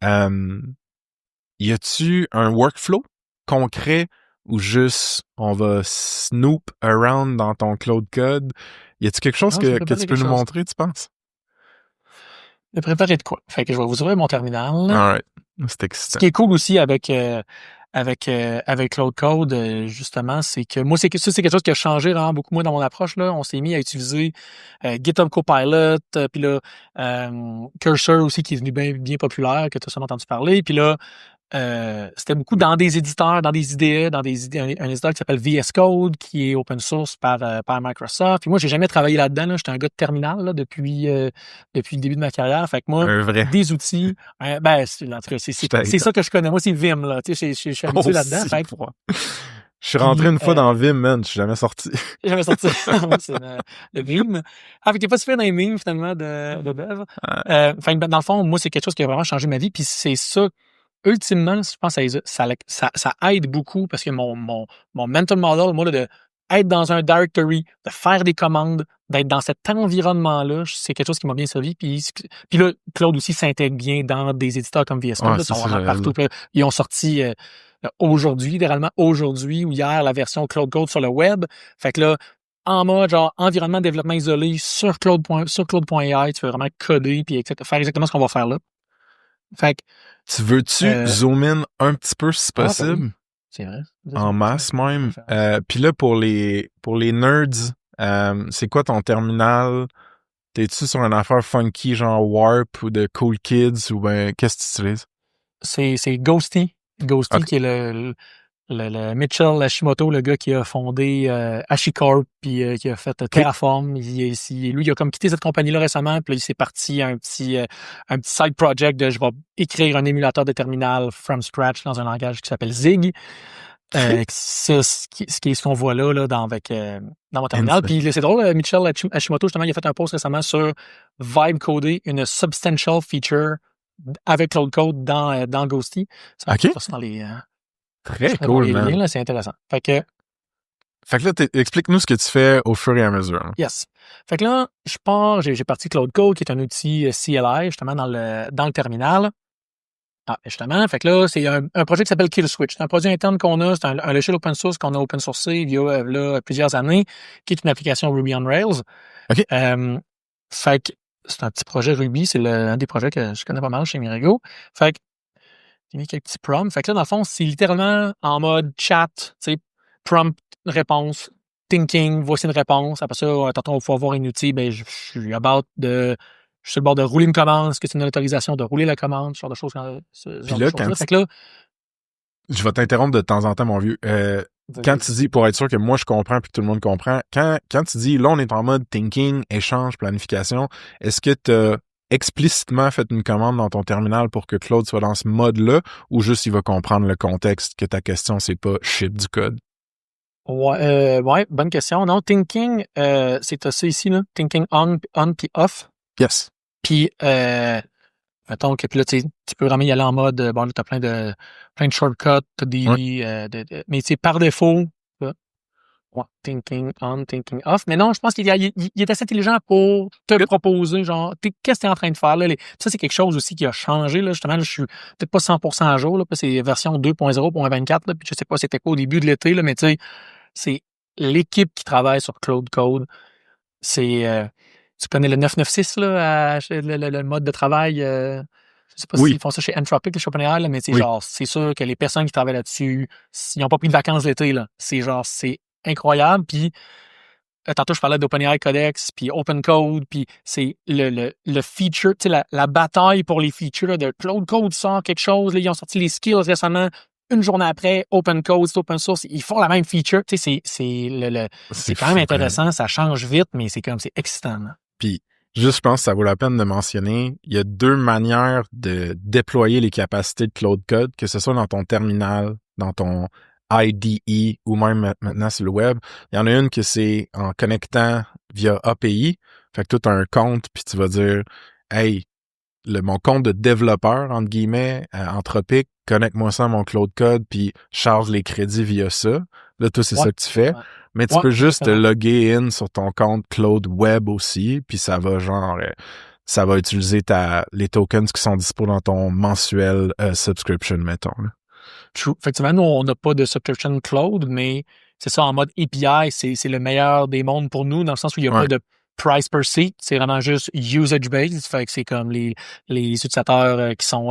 Y a-tu un workflow concret ou juste on va snoop around dans ton Claude Code? Y a-tu quelque chose que tu peux nous montrer, tu penses? De préparer de quoi? Fait que je vais vous ouvrir mon terminal. Alright. C'est excitant. Ce qui est cool aussi avec Claude Code, justement, c'est que moi, c'est quelque chose qui a changé vraiment beaucoup moi dans mon approche. Là. On s'est mis à utiliser GitHub Copilot, puis là, Cursor aussi, qui est devenu bien populaire, que tu as sûrement entendu parler. Puis là, c'était beaucoup dans des éditeurs, dans des IDE, un éditeur qui s'appelle VS Code, qui est open source par Microsoft. Puis moi, j'ai jamais travaillé là-dedans. Là. J'étais un gars de terminal là, depuis le début de ma carrière. Fait que moi, des outils, en tout cas, c'est ça que je connais. Moi, c'est Vim. Là. Tu sais, je suis habitué là-dedans. Fait que, je suis rentré une fois dans Vim, man. Je suis jamais sorti. Jamais sorti. C'est le Vim. Ah, fait que t'es pas super dans les mimes, finalement, de Bev. Fait que dans le fond, moi, c'est quelque chose qui a vraiment changé ma vie. Puis c'est ça. Ultimement, je pense que ça aide beaucoup parce que mon mental model, moi, là, de être dans un directory, de faire des commandes, d'être dans cet environnement-là, c'est quelque chose qui m'a bien servi. Puis là, Claude aussi s'intègre bien dans des éditeurs comme VS Code. Ils sont vraiment partout. Ils ont sorti aujourd'hui, littéralement aujourd'hui ou hier, la version Claude Code sur le web. Fait que là, en mode genre environnement de développement isolé sur Claude.ai, tu peux vraiment coder puis faire exactement ce qu'on va faire là. Fait que, tu veux-tu zoom in un petit peu si possible? Oui. C'est vrai. En masse même. Puis là, pour les nerds, c'est quoi ton terminal? T'es-tu sur une affaire funky genre Warp ou de Cool Kids ou ben qu'est-ce que tu utilises? C'est Ghosty. Ghosty qui est le Mitchell Hashimoto, le gars qui a fondé HashiCorp puis qui a fait Terraform. Lui, il a comme quitté cette compagnie-là récemment, puis là, il s'est parti un petit side project de je vais écrire un émulateur de terminal from scratch dans un langage qui s'appelle Zig. C'est ce qu'on voit là dans mon terminal. Puis c'est drôle, Mitchell Hashimoto, justement, il a fait un post récemment sur vibe coder une substantial feature avec Cloud Code dans Ghosty. Ça va dans les très cool, man. Liens, là, c'est intéressant. Fait que là, explique-nous ce que tu fais au fur et à mesure. Hein. Yes. Fait que là, j'ai parti Cloud Code, qui est un outil CLI, justement, dans le terminal. Ah, justement. Fait que là, c'est un projet qui s'appelle Kill Switch. C'est un projet interne qu'on a. C'est un logiciel open source qu'on a open sourcé il y a plusieurs années, qui est une application Ruby on Rails. OK. Fait que c'est un petit projet Ruby. C'est un des projets que je connais pas mal chez Mirago. Fait que j'ai mis quelques petits prompts. Fait que là, dans le fond, c'est littéralement en mode chat, tu sais, prompt, réponse, thinking, voici une réponse. Après ça, tantôt, on va pouvoir voir un outil, ben, je suis sur le bord de rouler une commande. Est-ce que c'est une autorisation de rouler la commande? Ce genre de choses. Puis là, fait que là, je vais t'interrompre de temps en temps, mon vieux. Quand tu dis, pour être sûr que moi je comprends puis que tout le monde comprend, quand tu dis, là, on est en mode thinking, échange, planification, est-ce que tu as explicitement fait une commande dans ton terminal pour que Claude soit dans ce mode-là ou juste il va comprendre le contexte que ta question, c'est pas ship du code? Ouais, bonne question. Non, Thinking, c'est ça ici, là. Thinking on puis off. Yes. Puis, mettons que puis là, tu peux vraiment y aller en mode, bon, là, t'as plein de shortcuts, t'as Ouais. mais par défaut, ouais, thinking on, thinking off. Mais non, je pense qu'il est assez intelligent pour te proposer, genre, qu'est-ce que tu es en train de faire, là? Ça, c'est quelque chose aussi qui a changé, là. Justement, là, je suis peut-être pas 100% à jour, là. Puis c'est version 2.0.24, là. Puis je sais pas c'était quoi au début de l'été, là, mais tu sais, c'est l'équipe qui travaille sur Cloud Code. C'est, tu connais le 996, là, le mode de travail, je sais pas Oui. s'ils font ça chez Anthropic, chez OpenAI, là, mais c'est Oui. genre, c'est sûr que les personnes qui travaillent là-dessus, ils ont pas pris de vacances l'été, là. C'est genre, c'est incroyable. Puis, tantôt, je parlais d'OpenAI Codex, puis Open Code, puis c'est le feature, tu sais, la bataille pour les features, là, de Cloud Code sort quelque chose, là, ils ont sorti les skills récemment. Une journée après, Open Code, c'est open source, ils font la même feature. Tu sais, c'est quand même fou, intéressant, ça change vite, mais c'est excitant, là. Puis, juste, je pense que ça vaut la peine de mentionner, il y a 2 manières de déployer les capacités de Cloud Code, que ce soit dans ton terminal, dans ton IDE ou même maintenant sur le web. Il y en a une que c'est en connectant via API. Fait que tu as un compte, puis tu vas dire « Hey, mon compte de développeur, entre guillemets, Anthropic, connecte-moi ça à mon Cloud Code, puis charge les crédits via ça. » Là, toi, c'est Ouais. ça que tu fais. Ouais. Mais tu Ouais, peux juste te exactement. loguer in sur ton compte Cloud Web aussi, puis ça va ça va utiliser les tokens qui sont dispo dans ton mensuel subscription, mettons. Là. True. Effectivement, nous, on n'a pas de subscription cloud, mais c'est ça, en mode API, c'est le meilleur des mondes pour nous, dans le sens où il n'y a Ouais. pas de price per seat, c'est vraiment juste usage-based. Fait que c'est comme les utilisateurs qui sont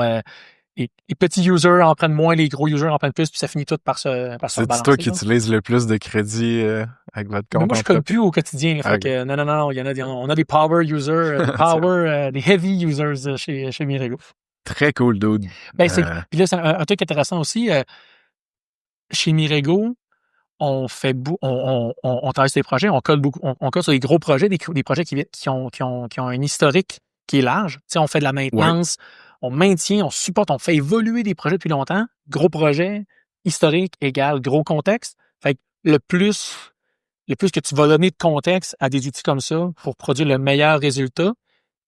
les petits users en prennent moins, les gros users en prennent plus, puis ça finit tout par se C'est rebalancer. toi qui Là. utilises le plus de crédits avec votre Mais compte moi, je code Anthropic? plus au quotidien. Fait Ok. que non, il y en a on a des power users, des heavy users chez Mirego. Très cool, dude. Ben, puis là, c'est un truc intéressant aussi. Chez Mirego, on fait on travaille sur des projets, on code beaucoup, on code sur des gros projets, des projets qui ont un historique qui est large. Tu sais, on fait de la maintenance, on maintient, on supporte, on fait évoluer des projets depuis longtemps. Gros projet, historique égale gros contexte. Fait que le plus que tu vas donner de contexte à des outils comme ça pour produire le meilleur résultat,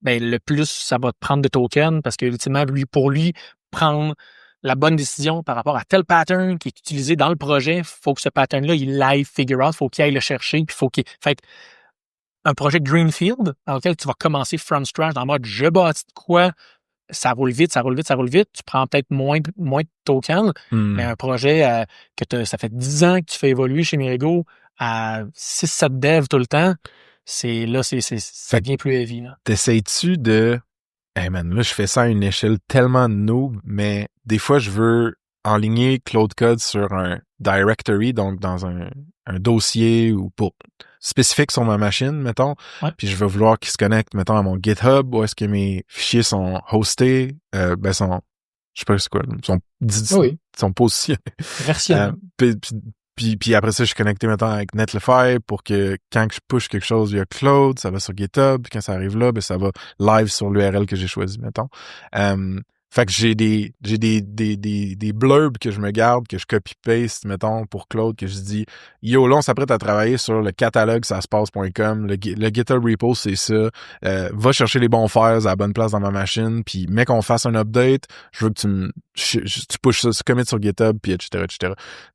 ben le plus ça va te prendre de tokens parce que ultimement, pour lui, prendre la bonne décision par rapport à tel pattern qui est utilisé dans le projet, faut que ce pattern-là, il aille figure out, faut qu'il aille le chercher, puis faut qu'il. Fait que un projet Greenfield dans lequel tu vas commencer from scratch dans le mode je bâtis de quoi, ça roule vite, ça roule vite, ça roule vite, tu prends peut-être moins de tokens, mais un projet ça fait 10 ans que tu fais évoluer chez Mirego à 6-7 devs tout le temps, ça devient plus heavy, là. T'essayes-tu de... Hey man, là, je fais ça à une échelle tellement noob, mais des fois, je veux enligner Cloud Code sur un directory, donc dans un dossier ou pour spécifique sur ma machine, mettons. Ouais. Puis je veux vouloir qu'il se connecte, mettons, à mon GitHub, où est-ce que mes fichiers sont hostés, je sais pas c'est quoi, sont positionnés. Version. Puis après ça, je suis connecté maintenant avec Netlify pour que quand je push quelque chose via Cloud, ça va sur GitHub. Puis quand ça arrive là, ben ça va live sur l'URL que j'ai choisi, mettons. Fait que j'ai des blurbs que je me garde, que je copy-paste, mettons, pour Claude, que je dis yo, là, on s'apprête à travailler sur le catalogue saspace.com, le GitHub repo, c'est ça. Va chercher les bons files à la bonne place dans ma machine, puis mec, qu'on fasse un update, je veux que tu pushes ça, tu commits sur GitHub, puis etc.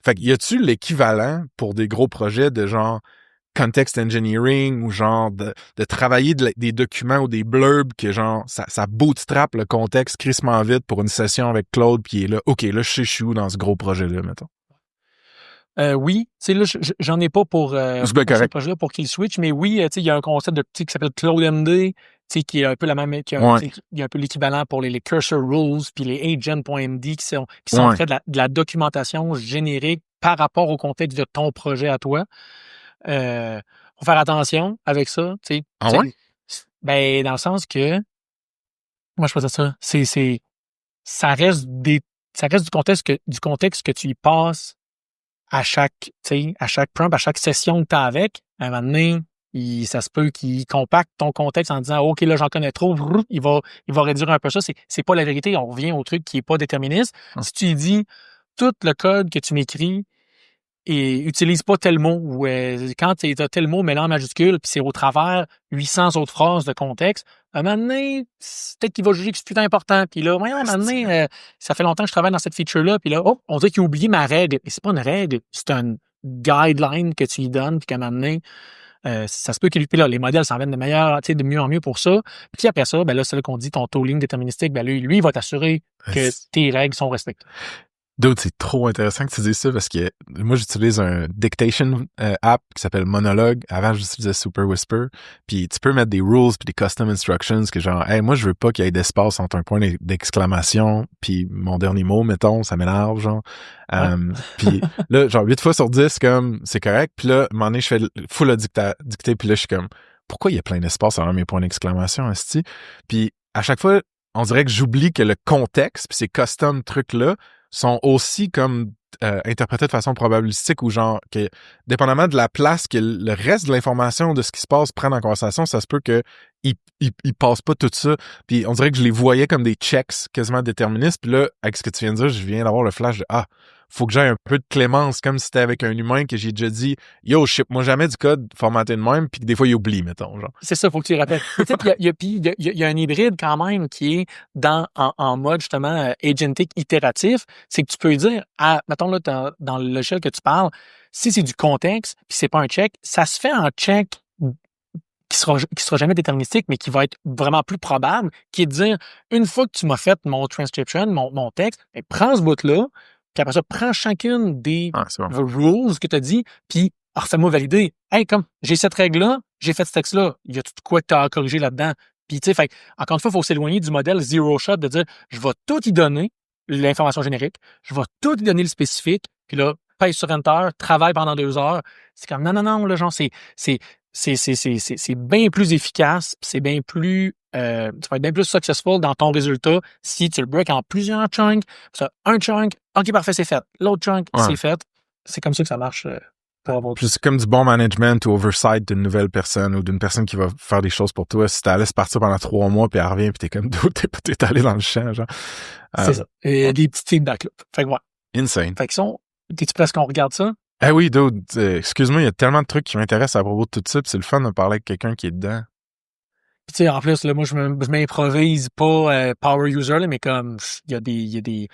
Fait que y a-tu l'équivalent pour des gros projets de genre context engineering ou genre de travailler des documents ou des blurbs que genre ça bootstrap le contexte crissement vite pour une session avec Claude puis il est là, OK, là je sais je suis où dans ce gros projet-là, mettons. Oui, tu sais, là, j'en ai pas pour ce projet-là pour qu'il switch, mais oui, tu sais, il y a un concept qui s'appelle CloudMD, tu sais, qui est un peu la même, il y a un peu l'équivalent pour les cursor rules puis les agent.md qui sont en fait de la documentation générique par rapport au contexte de ton projet à toi. Faut faire attention avec ça, tu sais. Ah ouais? Ben, dans le sens que, moi, je faisais ça. Ça reste du contexte que tu y passes à chaque prompt, à chaque session que tu as avec. À un moment donné, ça se peut qu'il compacte ton contexte en disant, OK, là, j'en connais trop, il va réduire un peu ça. C'est pas la vérité. On revient au truc qui est pas déterministe. Si tu lui dis, tout le code que tu m'écris et utilise pas tel mot ou quand tu as tel mot, mets-le en majuscule, puis c'est au travers 800 autres phrases de contexte, à un moment donné, peut-être qu'il va juger que c'est plus important. Puis là, voyons, à un moment donné, ça fait longtemps que je travaille dans cette feature-là, puis là, on dirait qu'il a oublié ma règle. Et c'est pas une règle, c'est un guideline que tu lui donnes, puis qu'à un moment donné, ça se peut qu'il puis là, les modèles s'en viennent de mieux en mieux pour ça. Puis après ça, ben là, c'est là qu'on dit ton tooling déterministique, ben lui, il va t'assurer que tes règles sont respectées. D'autres, c'est trop intéressant que tu dises ça parce que moi, j'utilise un dictation app qui s'appelle Monologue. Avant, j'utilisais Super Whisper. Puis tu peux mettre des rules puis des custom instructions que genre, hey, moi, je veux pas qu'il y ait d'espace entre un point d'exclamation puis mon dernier mot, mettons, ça m'énerve, genre. Ouais. Puis là, genre 8 fois sur 10, comme, c'est correct. Puis là, à un moment donné, je fais full dicter puis là, je suis comme, pourquoi il y a plein d'espace avant mes points d'exclamation, esti? Puis à chaque fois, on dirait que j'oublie que le contexte puis ces custom trucs-là sont aussi comme interprétés de façon probabilistique ou genre que dépendamment de la place que le reste de l'information de ce qui se passe prend dans la conversation, ça se peut que il passe pas tout ça. Puis on dirait que je les voyais comme des checks quasiment déterministes. Puis là, avec ce que tu viens de dire, je viens d'avoir le flash de faut que j'aie un peu de clémence, comme si c'était avec un humain que j'ai déjà dit yo, ship-moi jamais du code formaté de même, puis que des fois il oublie, mettons. Genre. C'est ça, faut que tu y rappelles. Il y a un hybride quand même qui est en mode justement agentic itératif. C'est que tu peux dire, mettons là, dans le logiciel que tu parles, si c'est du contexte, puis c'est pas un check, ça se fait en check qui sera jamais déterministique, mais qui va être vraiment plus probable, qui est de dire, une fois que tu m'as fait mon transcription, mon texte, ben, prends ce bout-là, puis après ça, prends chacune des rules que tu as dit, puis refais-moi valider. Hey, comme, j'ai cette règle-là, j'ai fait ce texte-là, il y a tout quoi que tu as à corriger là-dedans. Puis, tu sais, fait encore une fois, il faut s'éloigner du modèle zero shot de dire, je vais tout y donner, l'information générique, je vais tout y donner le spécifique, puis là, pèse sur Enter, travaille pendant 2 heures. C'est comme, non, là, genre, c'est bien plus efficace, c'est bien plus, tu vas être bien plus successful dans ton résultat si tu le breaks en plusieurs chunks. Ça, un chunk, OK, parfait, c'est fait. L'autre chunk, c'est fait. C'est comme ça que ça marche pour avoir. Puis c'est comme du bon management ou oversight d'une nouvelle personne ou d'une personne qui va faire des choses pour toi. Si t'as laissé partir pendant 3 mois puis elle revient puis t'es comme, t'es allé dans le champ, genre. C'est ça. Et des petits feedbacks là. Fait que ouais. Insane. Fait que t'es-tu presque qu'on regarde ça? Eh oui, dude, excuse-moi, il y a tellement de trucs qui m'intéressent à propos de tout ça, puis c'est le fun de parler avec quelqu'un qui est dedans. Puis tu sais, en plus, là, moi, je m'improvise pas power user, là, mais comme il y a des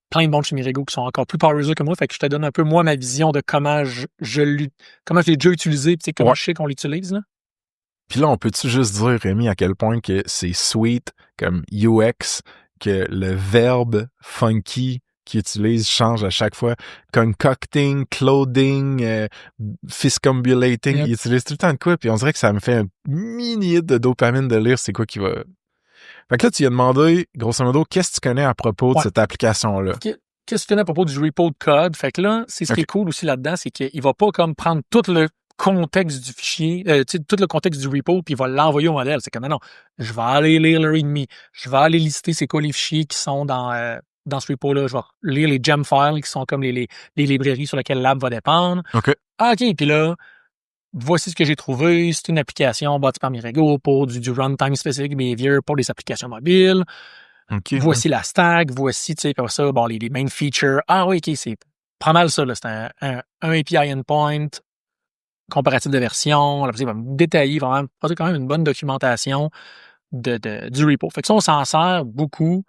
plein de bons de chez Mirego qui sont encore plus power user que moi, fait que je te donne un peu moi ma vision de comment je l'ai déjà utilisé, puis comment je sais qu'on l'utilise là. Puis là, on peut-tu juste dire, Rémi, à quel point que c'est sweet comme UX, que le verbe funky qu'il utilise change à chaque fois. Concocting, clothing, fiscambulating, il utilise tout le temps de quoi, puis on dirait que ça me fait un mini hit de dopamine de lire c'est quoi qui va... Fait que là, tu lui as demandé, grosso modo, qu'est-ce que tu connais à propos de cette application-là? Qu'est-ce que tu connais à propos du repo de code? Fait que là, c'est ce qui est cool aussi là-dedans, c'est qu'il va pas comme prendre tout le contexte du fichier, tout le contexte du repo, puis il va l'envoyer au modèle. C'est comme, non, je vais aller lire le README, je vais aller lister c'est quoi les fichiers qui sont dans ce repo-là, je vais lire les gem files qui sont comme les librairies sur lesquelles l'app va dépendre. OK. Puis là, voici ce que j'ai trouvé. C'est une application bâtie par Mirego pour du runtime specific behavior pour les applications mobiles. Okay, voici la stack, voici, tu sais, pour ça, bon, les main features. Oui, OK, c'est pas mal ça, là. C'est un API endpoint, comparatif de version. Là, il va me détailler, vraiment, produire quand même une bonne documentation du repo. Fait que ça, on s'en sert beaucoup.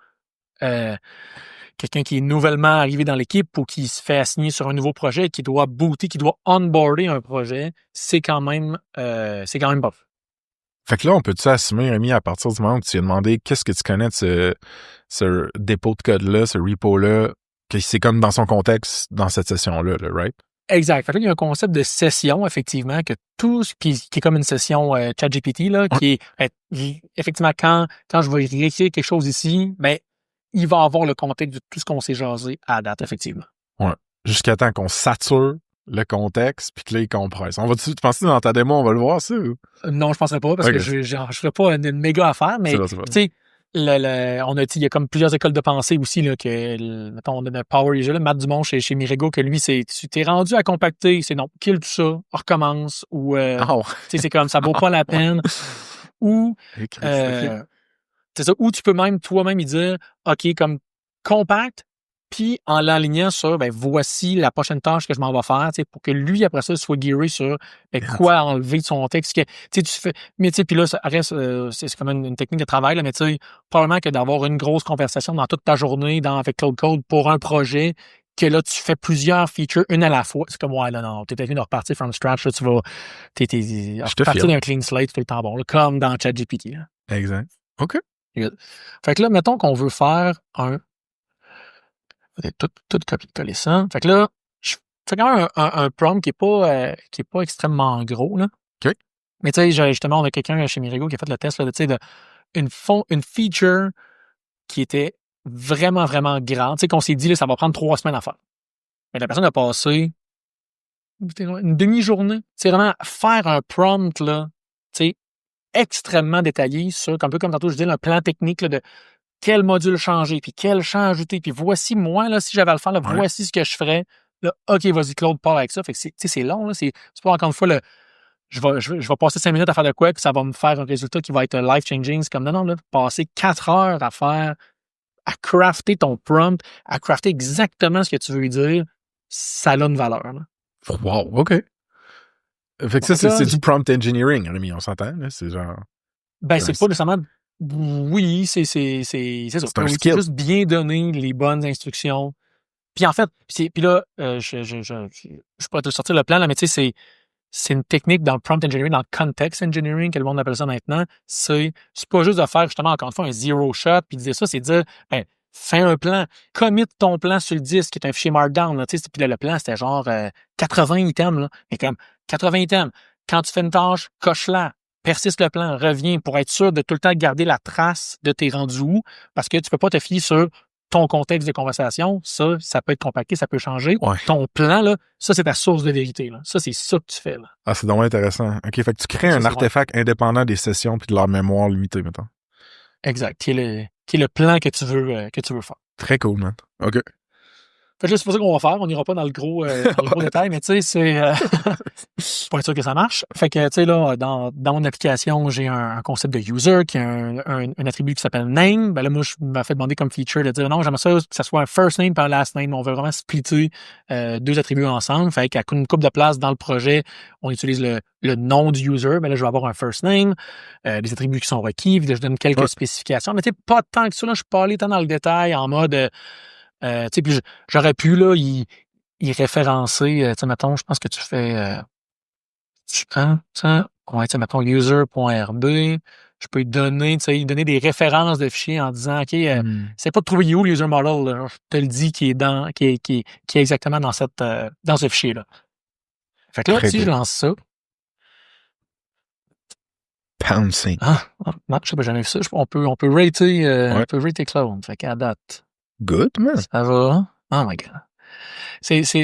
Quelqu'un qui est nouvellement arrivé dans l'équipe ou qui se fait assigner sur un nouveau projet, qui doit booter, qui doit onboarder un projet, c'est quand même pas. Fait que là, on peut-tu assumer, Rémi, à partir du moment où tu lui as demandé qu'est-ce que tu connais de ce dépôt de code-là, ce repo-là, que c'est comme dans son contexte dans cette session-là, là, right? Exact. Fait que là, il y a un concept de session, effectivement, que tout ce qui est comme une session ChatGPT, là, qui est effectivement quand je vais réécrire quelque chose ici, ben il va avoir le contexte de tout ce qu'on s'est jasé à date, effectivement. Ouais. Jusqu'à temps qu'on sature le contexte, puis que là, il compresse. Tu penses que dans ta démo, on va le voir, ça? Ou? Non, je penserais pas, parce que je ferais pas une méga affaire, mais tu sais, il y a comme plusieurs écoles de pensée aussi, là, mettons, on a un Power User, là, Matt Dumont chez Mirego, que lui, tu t'es rendu à compacter, c'est non, kill tout ça, on recommence, ou, tu sais, c'est comme, ça vaut pas la peine, ou, c'est ça, ou tu peux même toi-même y dire, OK, comme compact, puis en l'alignant sur, ben, voici la prochaine tâche que je m'en vais faire, tu sais, pour que lui, après ça, soit gearé sur ben, quoi enlever de son texte. Tu sais, tu fais, mais tu sais, puis là, ça reste, c'est comme une technique de travail, là, mais tu sais, probablement que d'avoir une grosse conversation dans toute ta journée avec Claude Code pour un projet, que là, tu fais plusieurs features, une à la fois. C'est comme, ouais, là, non, t'es venu de repartir from scratch, là, tu vas, repartir d'un clean slate tout le temps bon, là, comme dans ChatGPT, là. Exact. OK. Fait que là, mettons qu'on veut faire tout copier-coller ça. Fait que là, je fais quand même un prompt qui est pas extrêmement gros, là. OK. Mais tu sais, justement, on a quelqu'un chez Mirigo qui a fait le test, là, tu sais, une feature qui était vraiment, vraiment grande. Tu sais, qu'on s'est dit, là, ça va prendre 3 semaines à faire. Mais la personne a passé une demi-journée. C'est vraiment faire un prompt, là, tu sais, extrêmement détaillé sur, un peu comme tantôt, je disais, un plan technique, là, de quel module changer, puis quel champ ajouter, puis voici, moi, là, si j'avais à le faire, là, voici ce que je ferais. Là, OK, vas-y, Claude, parle avec ça. Fait que c'est long, là. C'est pas encore une fois, je vais passer 5 minutes à faire de quoi, puis ça va me faire un résultat qui va être life-changing. C'est comme, non, là, passer 4 heures à crafter ton prompt, à crafter exactement ce que tu veux lui dire, ça a une valeur, là. Wow, OK. Fait que ça, c'est du prompt engineering, Rémi, on s'entend, là? C'est genre. Ben, c'est pas nécessairement. Oui, c'est ça. C'est un skill. Juste bien donner les bonnes instructions. Puis en fait, puis là, je pourrais te sortir le plan, là, mais tu sais, c'est une technique dans le prompt engineering, dans le context engineering, que le monde appelle ça maintenant. C'est pas juste de faire, justement, encore une fois, un zero shot, puis dire ça, c'est dire, ben, fais un plan, commit ton plan sur le disque, qui est un fichier Markdown, là, tu sais, puis là, le plan, c'était genre 80 items, là, mais comme 80 items. Quand tu fais une tâche, coche-la, persiste le plan, reviens pour être sûr de tout le temps garder la trace de tes rendus où, parce que tu peux pas te fier sur ton contexte de conversation, ça peut être compacté, ça peut changer. Ouais. Ton plan, là, ça, c'est ta source de vérité, là. Ça, c'est ça que tu fais, là. Ah, c'est vraiment intéressant. OK, fait que tu crées un artefact indépendant des sessions puis de leur mémoire limitée, mettons. Exact. Qui est le plan que tu veux faire. Très cool, man. OK. Fait que là, c'est pas ça qu'on va faire. On n'ira pas dans le gros détail, mais tu sais, c'est pour être sûr que ça marche. Fait que, tu sais, là, dans mon application, j'ai un concept de user qui a un attribut qui s'appelle name. Ben là, moi, je me fait demander comme feature de dire non, j'aimerais ça que ça soit un first name et un last name. On veut vraiment splitter 2 attributs ensemble. Fait qu'à une couple de place dans le projet, on utilise le nom du user. Ben là, je vais avoir un first name, les attributs qui sont requis. Puis là, je donne quelques spécifications. Mais tu sais, pas tant que ça, là, je suis pas allé tant dans le détail en mode... tu sais, puis j'aurais pu, là, y référencer, tu sais, mettons, je pense que tu fais, tu prends, ça, ouais, tu sais, mettons, user.rb, je peux lui donner, tu sais, donner des références de fichiers en disant, OK, c'est pas de trouver où le user model, là, je te le dis qui est exactement dans dans ce fichier-là. Fait que là, si je lance ça. Pouncing. Non, je sais pas, jamais vu ça. On peut rater Cloud. Fait qu'à date. Good, man. Ça va. Oh my God. C'est nice.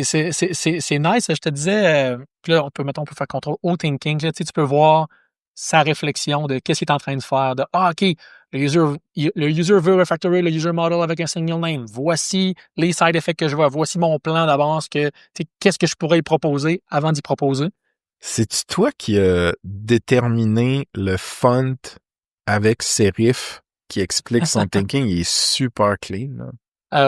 Je te disais, puis là, on peut faire contrôle au thinking. Là, tu peux voir sa réflexion de qu'est-ce qu'il est en train de faire. De, OK, le user veut refactorer le user model avec un single name. Voici les side effects que je vois. Voici mon plan d'avance. Qu'est-ce que je pourrais y proposer avant d'y proposer. C'est-tu toi qui as déterminé le font avec serif qui explique son thinking? Il est super clean, là.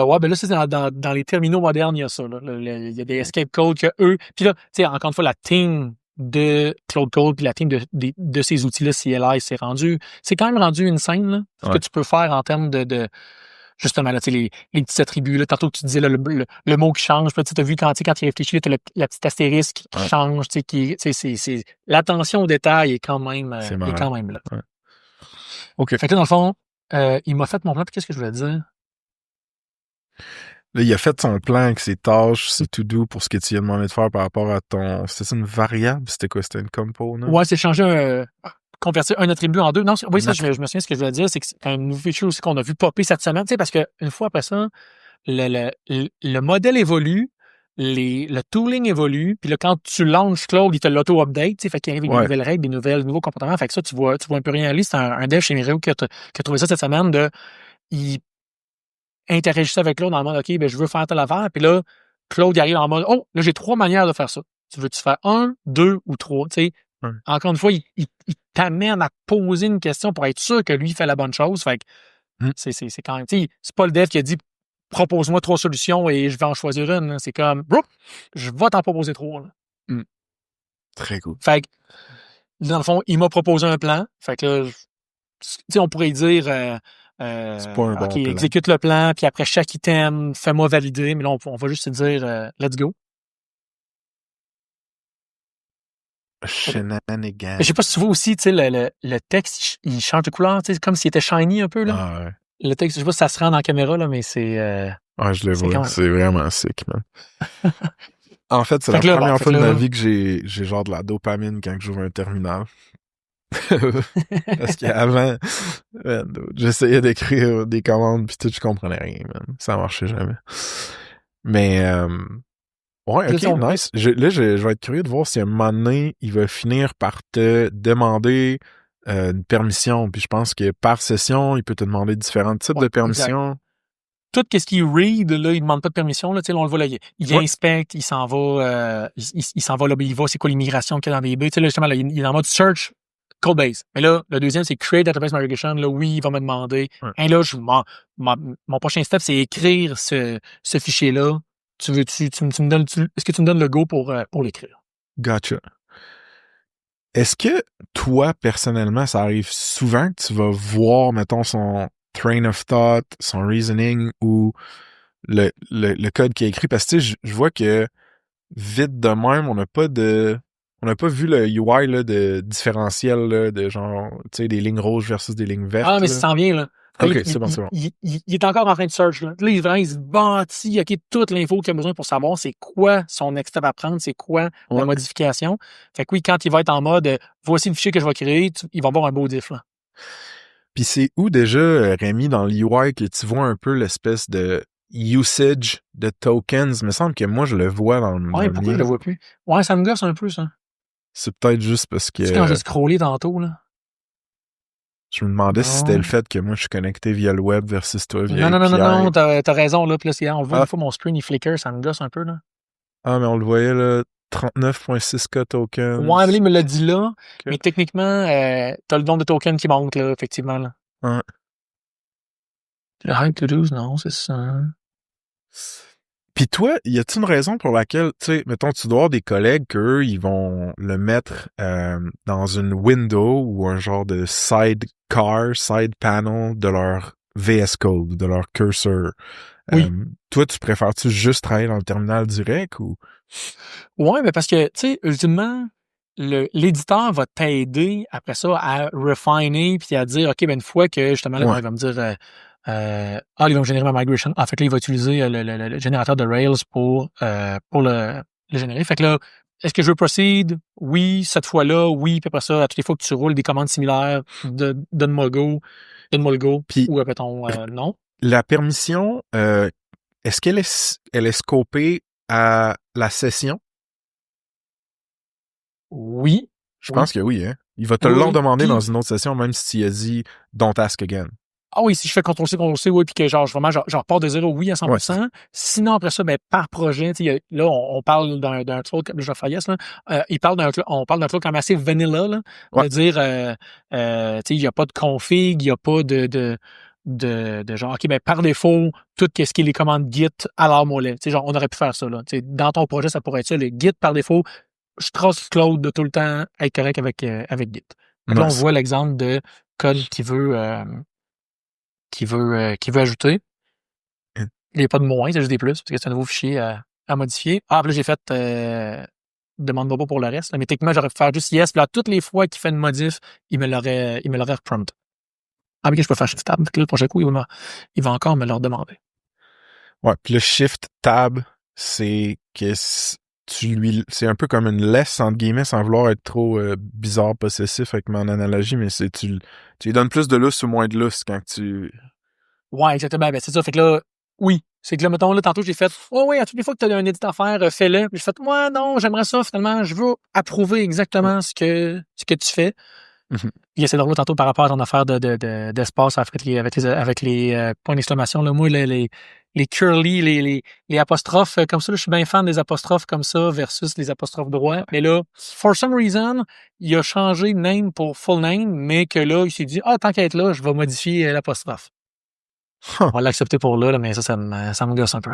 Ouais, ben là, c'est dans les terminaux modernes, il y a ça. Il y a des escape codes que eux. Puis là, tu sais, encore une fois, la team de Claude Code puis la team de ces outils-là, CLI, c'est quand même rendu une scène, là, ce que tu peux faire en termes de justement, là, tu sais, les petits attributs, là, tantôt que tu disais, là, le mot qui change, tu as vu quand il réfléchit, tu as la petite astérisque qui change, tu sais, c'est l'attention au détail est quand même là. Ouais. OK. Fait que là, dans le fond, il m'a fait mon plan, puis qu'est-ce que je voulais dire? Là, il a fait son plan avec ses tâches, ses to-do pour ce que tu lui as demandé de faire par rapport à ton... C'était une variable? C'était quoi? C'était une component? Ouais, c'est changer convertir un attribut en deux. Non, oui, ça, je me souviens ce que je voulais dire, c'est que c'est un nouveau feature aussi qu'on a vu popper cette semaine, tu sais, parce qu'une fois après ça, le modèle évolue, le tooling évolue, puis là, quand tu lances Claude, il te l'auto-update, tu sais, fait qu'il arrive avec des nouvelles règles, des nouveaux comportements, fait que ça, tu vois un peu rien aller. C'est un dev chez Miro qui a trouvé ça cette semaine il interagissait avec Claude dans le mode, OK, ben, je veux faire telle affaire, puis là, Claude, il arrive en mode, oh, là, j'ai 3 manières de faire ça. Tu veux-tu faire 1, 2 ou 3, tu sais? Encore une fois, il t'amène à poser une question pour être sûr que lui fait la bonne chose. Fait que c'est quand même, tu sais, c'est pas le dev qui a dit propose-moi 3 solutions et je vais en choisir une. Là. C'est comme, bro, je vais t'en proposer 3. Là. Très cool. Fait que, dans le fond, il m'a proposé un plan. Fait que là, tu sais, on pourrait dire, C'est pas un bon OK, plan. exécute le plan, puis après chaque item, fais-moi valider. Mais là, on va juste te dire, let's go. Shenanigans. Je sais pas si tu vois aussi, tu sais, le texte, il change de couleur, tu sais, comme s'il était shiny un peu, là. Ah ouais. Le texte, je sais pas si ça se rend dans la caméra, là, mais c'est... Ouais, je le c'est vois. quand même... C'est vraiment sick, man. En fait, c'est Fait la que là, première bon, fait fois que de ma là... vie que j'ai genre de la dopamine quand j'ouvre un terminal. Parce qu'avant, man, j'essayais d'écrire des commandes pis tout, je comprenais rien, man. Ça marchait jamais. Mais, ouais, ok, nice. Là, je vais être curieux de voir si à un moment donné, il va finir par te demander une permission. Puis je pense que par session, il peut te demander différents types de permissions. Exact. Tout ce qu'il read, là, il demande pas de permission, là, tu sais, là, on le voit, là, il inspecte, il s'en va, il s'en va, là, il va, c'est quoi l'immigration qu'il y a dans les DB, tu sais, là, justement, là, il est en mode search, codebase. Mais là, le deuxième, c'est create database migration, là, oui, il va me demander. Et là, mon prochain step, c'est écrire ce fichier-là. Tu me donnes, est-ce que tu me donnes le go pour l'écrire? Gotcha. Est-ce que toi, personnellement, ça arrive souvent que tu vas voir, mettons, son train of thought, son reasoning ou le code qui est écrit? Parce que, tu sais, je vois que vite de même, on n'a pas vu le UI là, de différentiel là, de genre, tu sais, des lignes rouges versus des lignes vertes. Ah, mais là. ça s'en vient, là. Ok, c'est bon. Il est encore en train de search, là. Là, il se bâtit, OK, toute l'info qu'il a besoin pour savoir c'est quoi son next step à prendre, c'est quoi la modification. Fait que oui, quand il va être en mode, voici le fichier que je vais créer, il va avoir un beau diff, là. Puis c'est où déjà, Rémi, dans l'UI, que tu vois un peu l'espèce de usage de tokens? Il me semble que moi, je le vois dans le Ouais, pourquoi je le vois plus? Ouais, ça me gosse un peu, ça. C'est peut-être juste parce que... C'est quand j'ai scrollé tantôt, là. Je me demandais si c'était le fait que moi, je suis connecté via le web versus toi via Non, t'as raison, là. Puis là, on le voit, des fois, mon screen, il flicker, ça me gosse un peu, là. Ah, mais on le voyait, là, 39.6K tokens. Ouais, mais il me l'a dit là. Okay. Mais techniquement, t'as le nombre de tokens qui manque, là, effectivement, là. Ouais. Le high to do's, non, c'est ça. Puis toi, y a-t-il une raison pour laquelle, tu sais, mettons, tu dois avoir des collègues qu'eux, ils vont le mettre dans une window ou un genre de sidecar, side panel de leur VS Code, de leur cursor. Oui. Toi, tu préfères-tu juste travailler dans le terminal direct ou? Ouais, mais parce que, tu sais, ultimement, l'éditeur va t'aider après ça à refiner puis à dire, OK, ben une fois que, justement, là, il va me dire... il va me générer ma migration. En fait, là, il va utiliser le générateur de Rails pour le générer. Fait que là, est-ce que je veux proceed? Oui, cette fois-là, oui. Puis après ça, à toutes les fois que tu roules des commandes similaires, donne-moi le go. Puis, ou répétons non. La permission, est-ce qu'elle est scopée à la session? Oui. Je pense que oui, hein. Il va te le demander dans une autre session, même si tu as dit « Don't ask again ». Ah oui, si je fais CTRL-C, oui, puis que genre vraiment, genre repars de zéro, oui, à 100%. Ouais. Sinon, après ça, ben, par projet, là, on parle d'un truc, je vais faire yes, là. On parle d'un truc quand même assez vanilla, là. Ouais. De dire, il n'y a pas de config, il n'y a pas de genre, OK, ben, par défaut, tout ce qui est les commandes Git, alors moi, là. Genre, on aurait pu faire ça, là. T'sais, dans ton projet, ça pourrait être ça, le Git, par défaut, je trace Claude de tout le temps être correct avec Git. Nice. Là, on voit l'exemple de code qui veut ajouter. Il n'y a pas de moins, c'est juste des plus, parce que c'est un nouveau fichier à modifier. Ah, puis là, j'ai fait demande-moi pas pour le reste. Là, mais techniquement, j'aurais pu faire juste yes. Puis là, toutes les fois qu'il fait une modif, il me l'aurait reprompt. Ah, mais je peux faire Shift Tab. Là, le prochain coup, il va encore me le demander. Ouais, puis le Shift Tab, c'est que c'est un peu comme une laisse, entre guillemets, sans vouloir être trop bizarre, possessif avec mon analogie, mais c'est tu lui donnes plus de lousse ou moins de lousse quand tu... Ouais, exactement. Ben, c'est ça. Fait que là, oui. C'est que là, mettons, là, tantôt, j'ai fait, oui, à toutes les fois que tu as un edit à faire, fais-le. Puis j'ai fait, moi, non, j'aimerais ça, finalement. Je veux approuver exactement ce que tu fais. Mm-hmm. Il essaie de revoir tantôt par rapport à ton affaire d'espace avec les points d'exclamation. Là, moi, les curly, les apostrophes comme ça, là, je suis bien fan des apostrophes comme ça versus les apostrophes droits. Mais là, for some reason, il a changé name pour full name, mais que là, il s'est dit, tant qu'à être là, je vais modifier l'apostrophe. On va l'accepter pour là, mais ça me gosse un peu.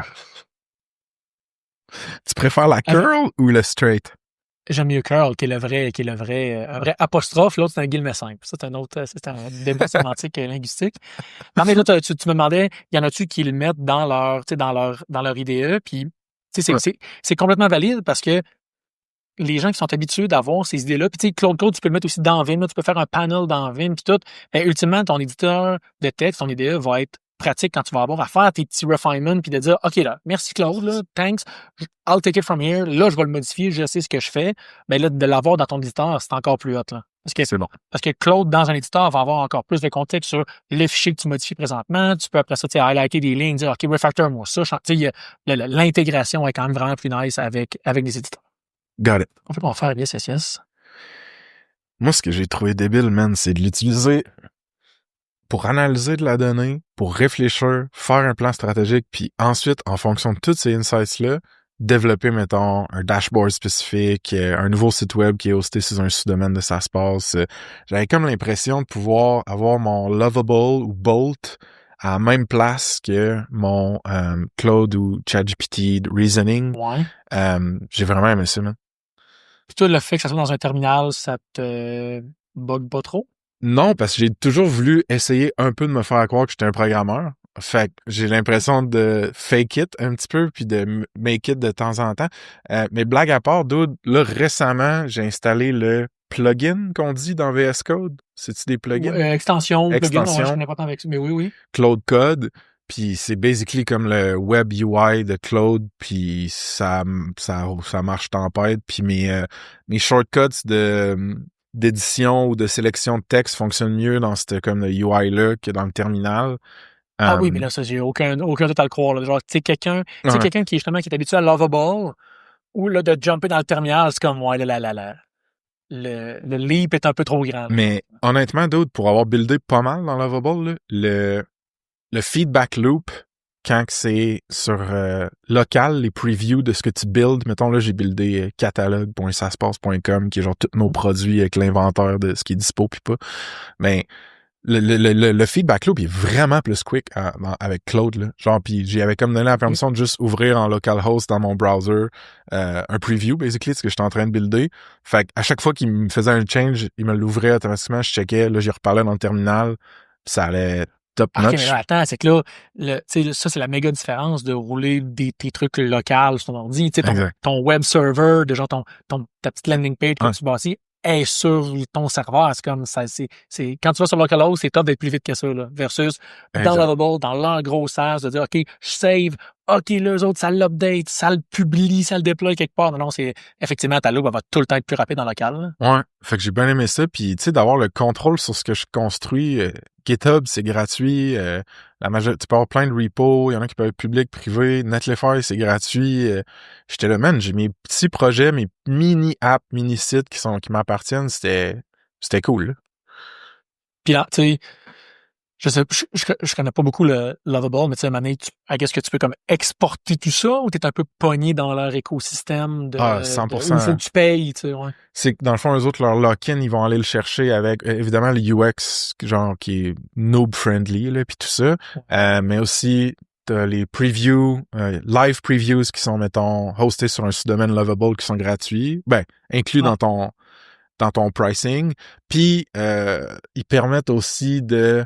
Tu préfères la curl ou le straight? J'aime mieux curl, qui est un vrai apostrophe. L'autre, c'est un guillemet simple. Ça, c'est un débat sémantique linguistique. Non, mais là, tu me demandais, y en a-tu qui le mettent dans leur IDE, puis, c'est complètement valide parce que les gens qui sont habitués d'avoir ces idées-là, puis tu sais, Claude Code, tu peux le mettre aussi dans Vim, là, tu peux faire un panel dans Vim, puis tout. Mais ultimement, ton éditeur de texte, ton IDE va être pratique quand tu vas avoir à faire tes petits refinements, puis de dire, OK, là, merci Claude, là, thanks, I'll take it from here. Là, je vais le modifier, je sais ce que je fais. Mais là, de l'avoir dans ton éditeur, c'est encore plus hot, là. C'est bon. Parce que Claude, dans un éditeur, va avoir encore plus de contexte sur les fichiers que tu modifies présentement. Tu peux après ça, highlighter des lignes, dire, OK, refactor-moi ça. L'intégration est quand même vraiment plus nice avec les éditeurs. Got it. En fait, on va faire yes. Moi, ce que j'ai trouvé débile, man, c'est de l'utiliser pour analyser de la donnée, pour réfléchir, faire un plan stratégique, puis ensuite, en fonction de tous ces insights-là, développer, mettons, un dashboard spécifique, un nouveau site web qui est hosté sur un sous-domaine de SaaSpace. J'avais comme l'impression de pouvoir avoir mon Lovable ou Bolt à la même place que mon Claude ou ChatGPT Reasoning. Ouais. J'ai vraiment aimé ça, man. Puis toi, le fait que ça soit dans un terminal, ça te bug pas trop? Non, parce que j'ai toujours voulu essayer un peu de me faire croire que j'étais un programmeur. Fait que j'ai l'impression de fake it un petit peu puis de make it de temps en temps. Mais blague à part, dude, là, récemment, j'ai installé le plugin qu'on dit dans VS Code. C'est-tu des plugins? Extension, plugin, ouais, je connais pas tant avec ça, mais oui. Claude Code. Puis c'est basically comme le web UI de Claude, puis ça marche tempête. Puis mes shortcuts d'édition ou de sélection de texte fonctionnent mieux dans comme le UI-là que dans le terminal. Ah oui, mais là, ça, j'ai aucun doute à le croire. Là. Genre, tu sais, quelqu'un qui est habitué à Lovable, ou là, de jumper dans le terminal, c'est comme, ouais, le leap est un peu trop grand. Là. Mais honnêtement, d'autres, pour avoir buildé pas mal dans Lovable, là, le feedback loop, quand c'est sur local, les previews de ce que tu builds, mettons là, j'ai buildé catalogue.saspace.com, qui est genre tous nos produits avec l'inventaire de ce qui est dispo puis pas. Mais le feedback loop est vraiment plus quick avec Claude, là. Genre, puis j'avais comme donné la permission de juste ouvrir en localhost dans mon browser un preview, basically, de ce que j'étais en train de builder. Fait à chaque fois qu'il me faisait un change, il me l'ouvrait automatiquement, je checkais, là, j'y reparlais dans le terminal, pis ça allait top notch. OK, mais là, attends, c'est que là, ça, c'est la méga différence de rouler tes trucs locaux sur ton ordi. Tu sais, ton web server, déjà ta petite landing page que tu bâtis, est sur ton serveur. C'est comme ça, c'est quand tu vas sur localhost, c'est top d'être plus vite que ça, là, versus dans Lovable, dans leur gros SaaS, de dire, OK, je save, OK, là, eux autres, ça l'update, ça le publie, ça le déploie quelque part. Non, c'est, effectivement, ta loop, elle va tout le temps être plus rapide dans local, là. Ouais. Fait que j'ai bien aimé ça. Puis, tu sais, d'avoir le contrôle sur ce que je construis. GitHub, c'est gratuit. Tu peux avoir plein de repos. Il y en a qui peuvent être publics, privés. Netlify, c'est gratuit. J'étais là, man, j'ai mes petits projets, mes mini-apps, mini-sites qui m'appartiennent. C'était cool, là. Puis là, tu sais, je connais pas beaucoup le Lovable, mais tu sais, Mané, est-ce que tu peux comme exporter tout ça ou t'es un peu pogné dans leur écosystème 100%. Il faut que tu payes, tu sais, ouais. C'est que dans le fond, eux autres, leur lock-in, ils vont aller le chercher avec, évidemment, le UX, genre, qui est noob-friendly, là, puis tout ça. Mais aussi, t'as les previews, live previews qui sont, mettons, hostés sur un sous-domaine Lovable qui sont gratuits. Ben, inclus dans ton pricing. Puis, ils permettent aussi de...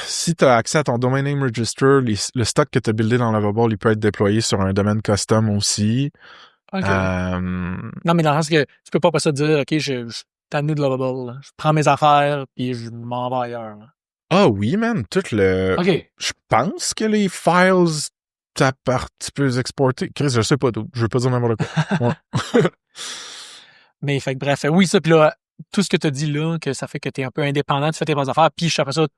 si tu as accès à ton domain name register, le stock que tu as buildé dans Lovable, il peut être déployé sur un domaine custom aussi. Okay. Non, mais dans le sens que tu peux pas passer de dire, OK, je t'annule de Lovable. Là. Je prends mes affaires puis je m'en vais ailleurs. Là. Ah oui, man. OK. Je pense que les files, tu peux les exporter. Chris, je sais pas tout. Je veux pas dire n'importe quoi. Ouais. Mais fait que bref, oui, ça, puis là, tout ce que tu as dit là, que ça fait que tu es un peu indépendant, tu fais tes propres affaires, puis après ça,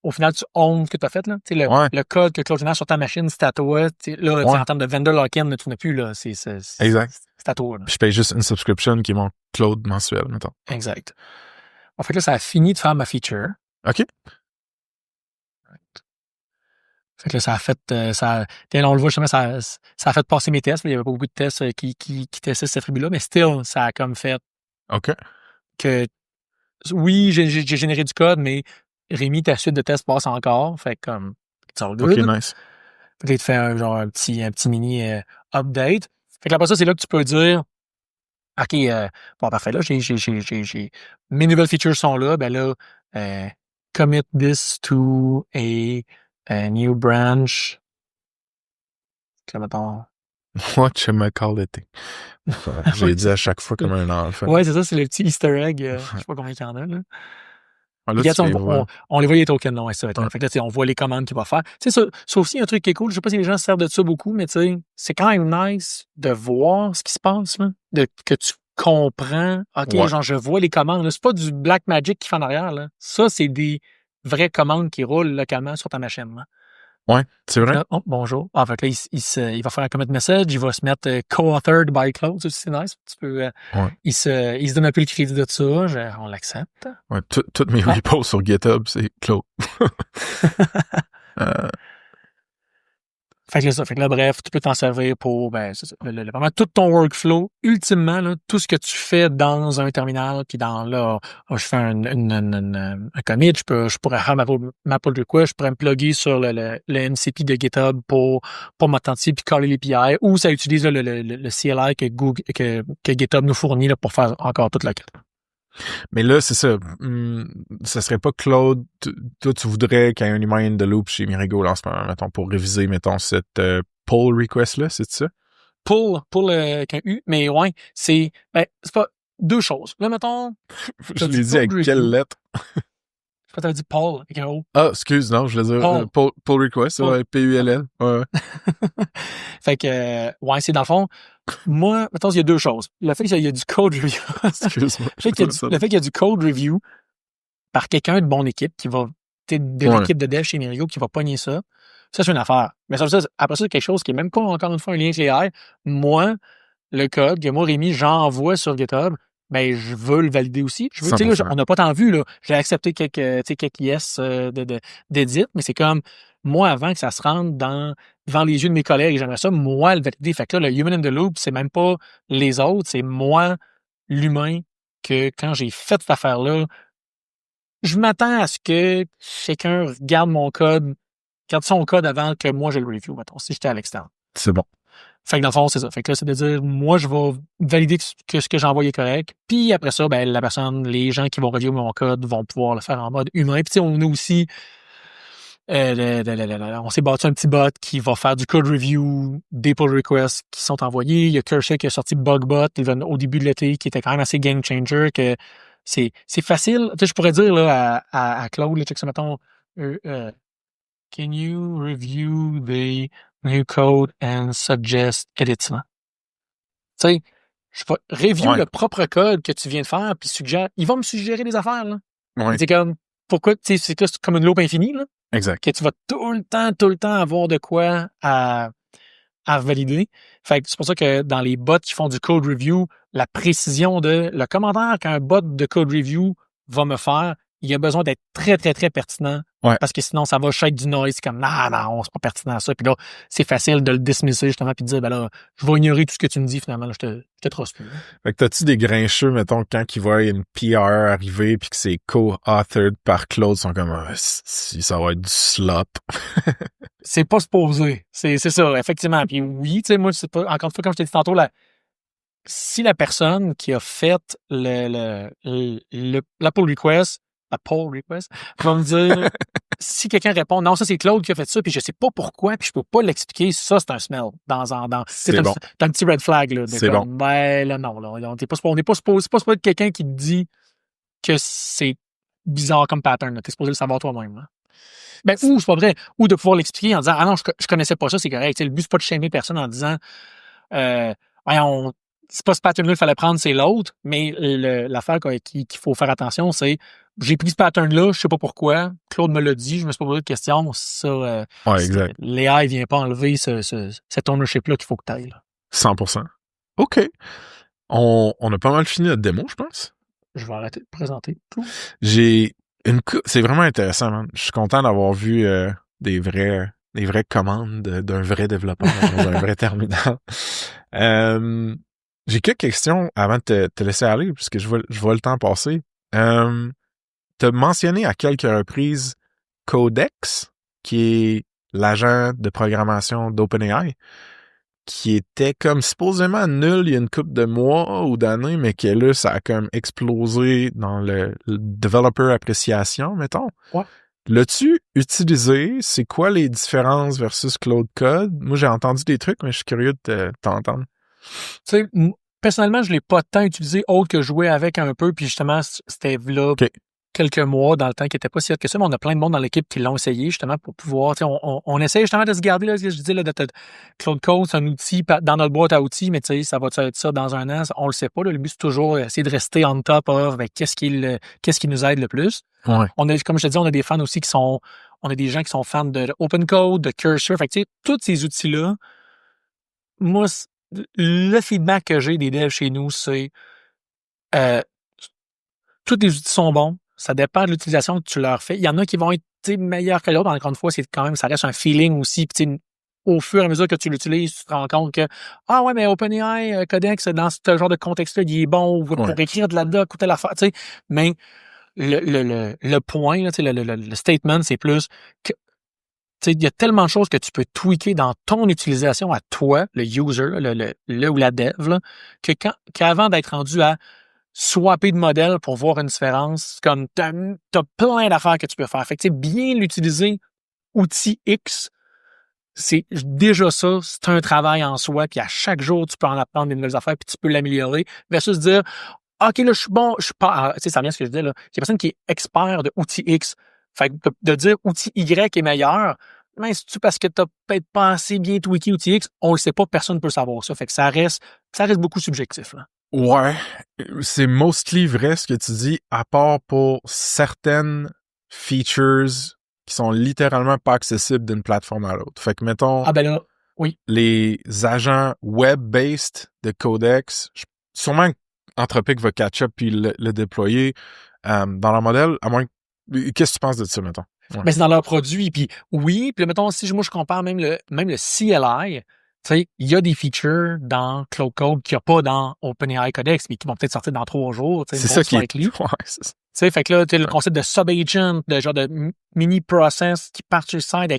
au final, tu owns ce que tu as fait, là. Tu sais, le code que Claude génère sur ta machine, c'est à toi. Là, en termes de vendor lock-in, tu n'as plus, là. Exact. C'est à toi, là. Je paye juste une subscription qui est mon Claude mensuel, mettons. Exact. En fait, là, ça a fini de faire ma feature. OK. Fait que là, ça a fait, on le voit justement, ça a fait passer mes tests. Il y avait pas beaucoup de tests qui testaient cette attribut-là, mais still, ça a comme fait OK. que, oui, j'ai généré du code, mais Rémi, ta suite de tests passe encore. Fait que comme, it's all OK, good. nice. Fait que là, il te fait un petit mini update. Fait que après ça, c'est là que tu peux dire, OK, bon, parfait, là, mes nouvelles features sont là. Ben là, commit this to a new branch. Là, mettons. Whatchamacallit. J'ai dit à chaque fois comme un enfant. Ouais, c'est ça, c'est le petit Easter egg. Je sais pas combien il y en a, là. Ah, là, Regarde, tu les vois. on les voit les tokens, là, ouais, ça va être là. Ouais. Fait que là, tu sais, on voit les commandes qu'il va faire. Tu sais, ça aussi, un truc qui est cool, je sais pas si les gens se servent de ça beaucoup, mais tu sais, c'est quand même nice de voir ce qui se passe, là. Que tu comprends. OK, Ouais. genre, je vois les commandes, là. C'est pas du Black Magic qui fait en arrière, là. Ça, c'est des vraies commandes qui roulent localement sur ta machine, là. Ouais, c'est vrai. Là, oh, bonjour. Ah, fait que là, il va faire un commit message, il va se mettre co-authored by Claude, ça aussi, c'est nice. Tu peux, Ouais. il se donne un peu le crédit de ça, on l'accepte. Ouais, toutes mes repos sur GitHub, c'est Claude. Fait que là, ça. Fait que là, bref, tu peux t'en servir pour, ben, c'est ça, vraiment tout ton workflow. Ultimement, là, tout ce que tu fais dans un terminal, puis dans là, je fais un commit, je pourrais faire ma pull request, je pourrais me plugger sur le MCP de GitHub pour m'authentifier puis coller l'API, ou ça utilise là, le CLI que GitHub nous fournit là, pour faire encore toute la quête. Mais là, c'est ça. Ça serait pas Claude. Toi, tu voudrais qu'il y ait un humain in the loop chez Mirigo là, en ce moment, mettons, pour réviser, mettons, cette pull request-là, c'est ça? Pull avec un U, mais ouais, c'est pas deux choses. Là, mettons. Je l'ai dit avec quelle lettre? Je crois que t'avais dit Paul avec un O. Ah, excuse, non, je voulais dire pull request, ouais, P-U-L-L. Ouais. Fait que, ouais, c'est dans le fond. Moi, mettons, il y a deux choses. Le fait qu'il y a du code review. Excuse-moi. Le fait qu'il y a du code review par quelqu'un de bonne équipe qui va, de l'équipe de dev chez Mirigo qui va pogner ça. Ça, c'est une affaire. Mais ça, après ça, c'est quelque chose qui est même pas, encore une fois, un lien avec AI. Moi, le code que moi, Rémi, j'envoie sur GitHub, ben, je veux le valider aussi. Je veux, tu sais, là, on n'a pas tant vu, là. J'ai accepté quelques yes d'édit, mais c'est comme, moi, avant que ça se rende devant les yeux de mes collègues, j'aimerais ça, moi, le valider. Fait que là, le human in the loop, c'est même pas les autres, c'est moi, l'humain, que quand j'ai fait cette affaire-là, je m'attends à ce que quelqu'un regarde son code avant que moi, je le review, mettons, si j'étais à l'extérieur. C'est bon. Fait que dans le fond, c'est ça. Fait que là, c'est de dire, moi, je vais valider que ce que j'ai envoyé est correct. Puis après ça, ben, la personne, les gens qui vont review mon code vont pouvoir le faire en mode humain. Puis tu sais, on a aussi, on s'est bâti un petit bot qui va faire du code review des pull requests qui sont envoyés. Il y a Kershaw qui a sorti Bugbot au début de l'été, qui était quand même assez game changer, que c'est facile. Tu sais, je pourrais dire, là, à Claude, là, check ça, mettons, can you review the new code and suggest edits? Tu sais, je vais review le propre code que tu viens de faire, puis il va me suggérer des affaires, là. Ouais. C'est comme, pourquoi, tu sais, c'est comme une loupe infinie, là. Exact. Que tu vas tout le temps avoir de quoi à valider. Fait que c'est pour ça que dans les bots qui font du code review, la précision le commentaire qu'un bot de code review va me faire, il a besoin d'être très, très, très pertinent. Ouais. Parce que sinon, ça va shake du noise. C'est comme, non, c'est pas pertinent ça. Puis là, c'est facile de le dismisser, justement, puis de dire, ben là, je vais ignorer tout ce que tu me dis, finalement, là, je te trosse plus. Fait que t'as-tu des grincheux, mettons, quand ils voient une PR arriver puis que c'est co-authored par Claude, ils sont comme, si ça va être du slop. C'est pas supposé. C'est ça, effectivement. Puis oui, tu sais, moi, c'est pas, encore une fois, comme je t'ai dit tantôt, si la personne qui a fait la pull request va me dire, si quelqu'un répond, non, ça c'est Claude qui a fait ça, puis je sais pas pourquoi, puis je peux pas l'expliquer, ça c'est un smell. C'est bon. T'as un petit red flag, là. C'est bon. Ben, là, non, là, on n'est pas supposé être quelqu'un qui te dit que c'est bizarre comme pattern, là. T'es supposé le savoir toi-même, là. Ben, ou c'est pas vrai, ou de pouvoir l'expliquer en disant, ah non, je connaissais pas ça, c'est correct. T'sais, le but, c'est pas de shamer personne en disant, c'est pas ce pattern-là qu'il fallait prendre, c'est l'autre, mais l'affaire qu'il faut faire attention, c'est j'ai pris ce pattern-là, je sais pas pourquoi, Claude me l'a dit, je me suis pas posé de questions, ça, exact. l'AI vient pas enlever cet ownership-là qu'il faut que tu ailles. 100%. OK. On a pas mal fini notre démo, je pense. Je vais arrêter de présenter tout. C'est vraiment intéressant, man. Je suis content d'avoir vu des vraies commandes d'un vrai développeur dans un vrai terminal. J'ai quelques questions avant de te laisser aller, puisque je vois le temps passer. t'as mentionné à quelques reprises Codex, qui est l'agent de programmation d'OpenAI, qui était comme supposément nul il y a une couple de mois ou d'années, mais que là, ça a comme explosé dans le developer appréciation, mettons. Ouais. L'as-tu utilisé? C'est quoi les différences versus Claude Code? Moi, j'ai entendu des trucs, mais je suis curieux de t'entendre. Tu sais, personnellement, je l'ai pas tant utilisé autre que jouer avec un peu, puis justement, c'était là OK. quelques mois dans le temps qui était pas si hot que ça, mais on a plein de monde dans l'équipe qui l'ont essayé justement pour pouvoir, tu sais, on essaie justement de se garder, là, ce que je dis, là, Claude Code, c'est un outil dans notre boîte à outils, mais tu sais, ça va être ça dans un an? On le sait pas, là. Le but, c'est toujours essayer de rester on top of, ben, qu'est-ce qui nous aide le plus. Ouais. Comme je te dis, on a des fans aussi on a des gens qui sont fans de Open Code, de Cursor, fait que tu sais, tous ces outils-là, moi, le feedback que j'ai des devs chez nous, c'est, euh, tous les outils sont bons. Ça dépend de l'utilisation que tu leur fais. Il y en a qui vont être meilleurs que l'autre. Encore une fois, c'est quand même, ça reste un feeling aussi. Puis, au fur et à mesure que tu l'utilises, tu te rends compte que ah ouais, mais OpenAI Codex, dans ce genre de contexte-là, il est bon pour écrire de la doc ou telle affaire. Mais le point, là, le statement, c'est plus que il y a tellement de choses que tu peux tweaker dans ton utilisation à toi, le user, le ou la dev, là, qu'avant d'être rendu à swapper de modèle pour voir une différence. Comme t'as plein d'affaires que tu peux faire. Fait que bien l'utiliser, outil X, c'est déjà ça, c'est un travail en soi, puis à chaque jour, tu peux en apprendre des nouvelles affaires, puis tu peux l'améliorer, versus dire OK, là, je suis bon, je suis pas. Tu sais, ça vient ce que je dis, là. Il y a personne qui est expert de outil X. Fait que de dire outil Y est meilleur, mais c'est-tu parce que t'as peut-être pas assez bien tweaké outil X? On le sait pas, personne ne peut savoir ça. Fait que ça reste beaucoup subjectif, là. Ouais, c'est mostly vrai ce que tu dis, à part pour certaines features qui sont littéralement pas accessibles d'une plateforme à l'autre. Fait que, mettons, Ah ben là, oui. les agents web-based de Codex, sûrement Anthropic va catch-up puis le déployer dans leur modèle, à moins qu'est-ce que tu penses de ça, mettons? Ouais. Mais c'est dans leurs produits. Puis oui, puis mettons, si moi je compare même le CLI, tu sais, il y a des features dans Cloud Code qu'il n'y a pas dans OpenAI Codex, mais qui vont peut-être sortir dans 3 jours. C'est ça qui est... Ouais, c'est ça. Tu sais, fait que là, tu as le concept de sub-agent, de genre de mini process qui partent sur le side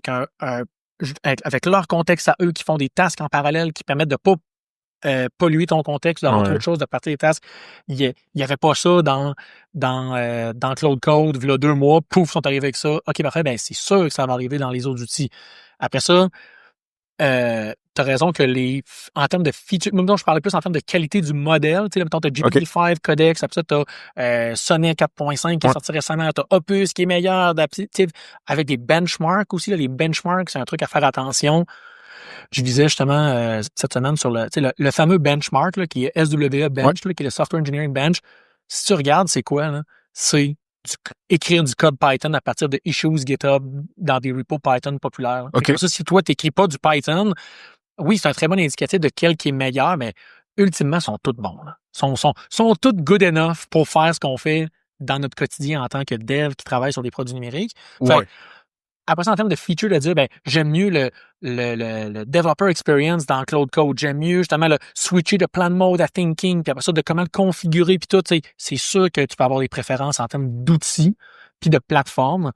avec leur contexte à eux, qui font des tasks en parallèle, qui permettent de pas polluer ton contexte, d'avoir autre chose, de partir des tasks. Il y avait pas ça dans Cloud Code, il y a 2 mois, pouf, sont arrivés avec ça. OK, parfait, ben c'est sûr que ça va arriver dans les autres outils. Après ça, t'as raison que en termes de feature, même je parlais plus en termes de qualité du modèle, tu sais, mettons, t'as GPT-5 Codex, après ça, t'as Sonnet 4.5 qui est sorti récemment, t'as Opus qui est meilleur, avec des benchmarks aussi, là, les benchmarks, c'est un truc à faire attention. Je disais justement cette semaine sur le fameux benchmark là, qui est SWE Bench, là, qui est le Software Engineering Bench. Si tu regardes, c'est quoi? Là? C'est écrire du code Python à partir de issues GitHub dans des repos Python populaires. Okay. Ça, si toi, tu n'écris pas du Python, oui, c'est un très bon indicatif de quel qui est meilleur, mais ultimement, ils sont tous bons. Là. Sont tous good enough pour faire ce qu'on fait dans notre quotidien en tant que dev qui travaille sur des produits numériques. Fait, après ça, en termes de feature, de dire, ben, j'aime mieux le developer experience dans Cloud Code. J'aime mieux, justement, le switcher de plan mode à thinking, puis après ça, de comment le configurer, puis tout. C'est sûr que tu peux avoir des préférences en termes d'outils, puis de plateforme.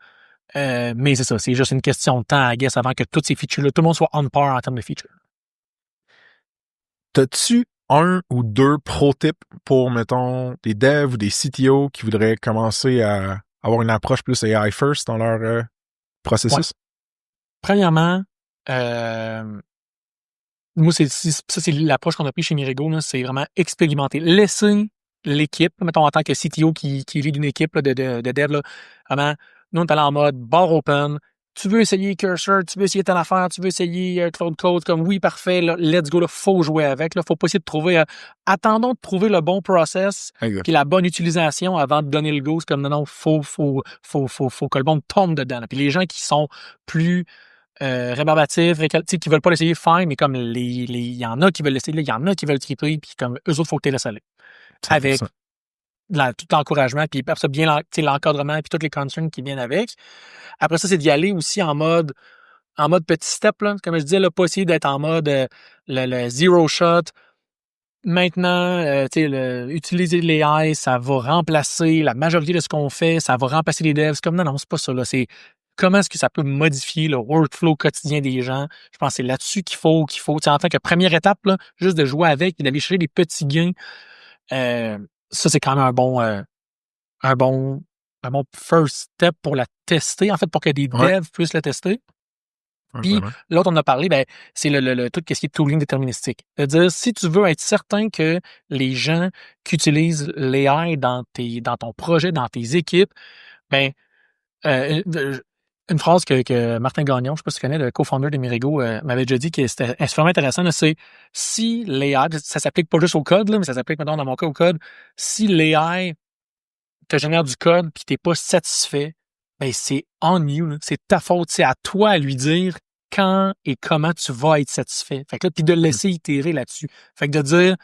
Mais c'est ça, c'est juste une question de temps, I guess, avant que toutes ces features-là, tout le monde soit on par en termes de features. T'as-tu un ou deux pro tips pour, mettons, des devs ou des CTO qui voudraient commencer à avoir une approche plus AI first dans leur processus? Ouais. Premièrement, moi, c'est l'approche qu'on a pris chez Mirigo, là, c'est vraiment expérimenter. Laisser l'équipe, mettons en tant que CTO qui lead une équipe là, de dev, là, vraiment, nous, on est allé en mode bar open. Tu veux essayer Cursor, tu veux essayer telle affaire, tu veux essayer Cloud Code, comme oui, parfait, là, let's go, là, faut jouer avec, là, faut pas essayer de trouver, attendons de trouver le bon process, puis la bonne utilisation avant de donner le go, c'est comme non, faut que le bon tombe dedans, là. Puis les gens qui sont plus rébarbatifs, qui veulent pas l'essayer, fine, mais comme il y en a qui veulent l'essayer, il y en a qui veulent triper, puis comme eux autres, faut que tu les laisses aller. Avec tout l'encouragement, puis après ça, bien l'encadrement, puis tous les concerns qui viennent avec. Après ça, c'est d'y aller aussi en mode petit step, là. Comme je disais, là, pas essayer d'être en mode le zero shot. maintenant, utiliser l'AI, ça va remplacer la majorité de ce qu'on fait, ça va remplacer les devs. C'est comme, non, c'est pas ça, là. C'est comment est-ce que ça peut modifier le workflow quotidien des gens. Je pense que c'est là-dessus qu'il faut, en tant que première étape, là, juste de jouer avec et d'aller chercher des petits gains. Ça, c'est quand même un bon first step pour la tester, en fait, pour que des devs puissent la tester. Puis l'autre, on a parlé, c'est le tout ce qui est tooling déterministique. C'est-à-dire, si tu veux être certain que les gens qui utilisent l'AI dans ton projet, dans tes équipes, une phrase que Martin Gagnon, je sais pas si tu connais, le co-founder de Mirigo, m'avait déjà dit que c'était vraiment intéressant, là, c'est si l'AI, ça s'applique pas juste au code, là, mais ça s'applique, maintenant dans mon cas, au code, si l'AI te génère du code puis t'es pas satisfait, c'est on you, là. C'est ta faute. C'est à toi à lui dire quand et comment tu vas être satisfait. Fait que là, puis de le laisser itérer là-dessus. Fait que de dire,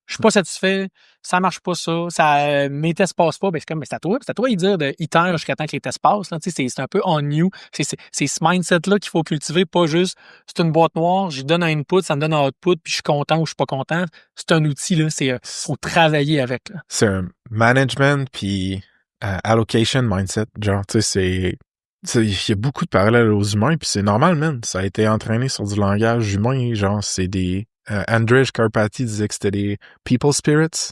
je suis pas satisfait, ça marche pas ça, mes tests passent pas, c'est comme, c'est à toi y dire de itère jusqu'à temps que les tests passent, là. Tu sais, c'est un peu on you. C'est ce mindset-là qu'il faut cultiver, pas juste, c'est une boîte noire, j'y donne un input, ça me donne un output, puis je suis content ou je suis pas content. C'est un outil, là, faut travailler avec, là. C'est un management puis allocation mindset, genre, tu sais, il y a beaucoup de parallèles aux humains, puis c'est normal, man. Ça a été entraîné sur du langage humain, genre, c'est des... Andrzej Karpathy disait que c'était des people spirits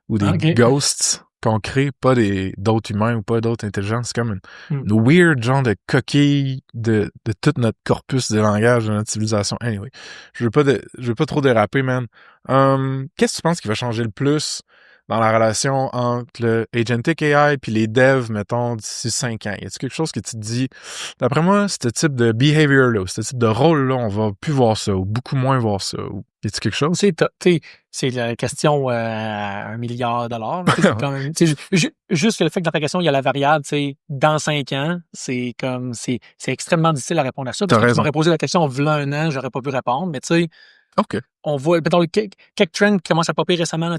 ou des ghosts qu'on crée, pas d'autres humains ou pas d'autres intelligences. C'est comme une weird genre de coquille de tout notre corpus de langage de notre civilisation. Anyway, je veux pas trop déraper, man. Qu'est-ce que tu penses qui va changer le plus dans la relation entre le agentic AI puis les devs, mettons, d'ici 5 ans? Y a-t-il quelque chose que tu te dis, d'après moi, ce type de behavior-là, ce type de rôle-là, on va plus voir ça, ou beaucoup moins voir ça, ou y a-t-il quelque chose? C'est la question à $1 milliard. C'est quand même, juste que le fait que dans ta question, il y a la variable, dans 5 ans, c'est extrêmement difficile à répondre à ça. Parce que tu m'aurais posé la question v'là un an, j'aurais pas pu répondre, mais tu sais, on voit, mettons, quelques trends qui commencent à popper récemment, là,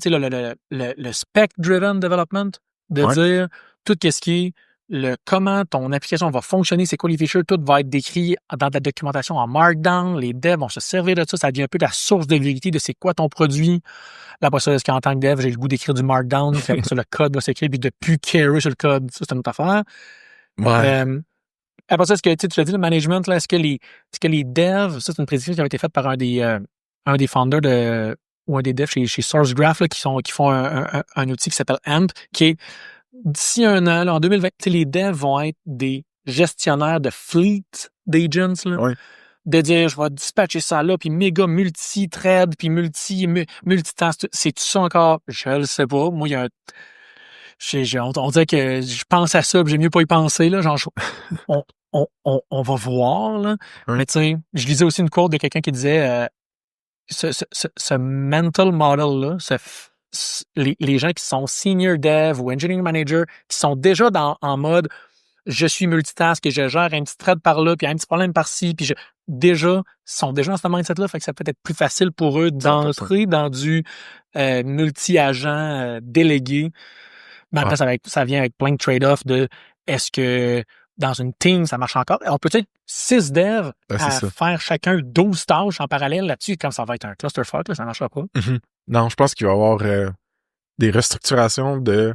le spec-driven development, de dire tout ce qui est comment ton application va fonctionner, c'est quoi les features, tout va être décrit dans ta documentation en Markdown, les devs vont se servir de ça devient un peu la source de vérité de c'est quoi ton produit. Là, après ça, est-ce qu'en tant que dev, j'ai le goût d'écrire du Markdown, puis après ça, le code va s'écrire, puis de plus carry sur le code, ça, c'est une autre affaire. Après ça, est-ce que tu l'as dit, le management, là, est-ce que les devs, ça, c'est une prédiction qui avait été faite par un des founders ou un des devs chez SourceGraph, là, qui font un outil qui s'appelle AMP, qui est d'ici un an, là, en 2020, les devs vont être des gestionnaires de fleet d'agents, là. De dire, je vais dispatcher ça là, puis méga multi-thread, puis multitask. C'est tout ça encore? Je le sais pas. Moi, il y a on dirait que je pense à ça, puis j'ai mieux pas y penser, là. Genre, on va voir, là. Mais tu sais, je lisais aussi une quote de quelqu'un qui disait, ce mental model-là, les gens qui sont senior dev ou engineering manager, qui sont déjà en mode je suis multitask et je gère un petit thread par là, puis un petit problème par-ci, puis sont déjà dans ce mindset-là, fait que ça peut être plus facile pour eux d'entrer dans du multi-agent délégué. Mais après, ça vient avec plein de trade-offs de est-ce que dans une team, ça marche encore? On peut être 6 devs à faire chacun 12 tâches en parallèle là-dessus, comme ça va être un clusterfuck, là, ça marchera pas. Non, je pense qu'il va y avoir des restructurations de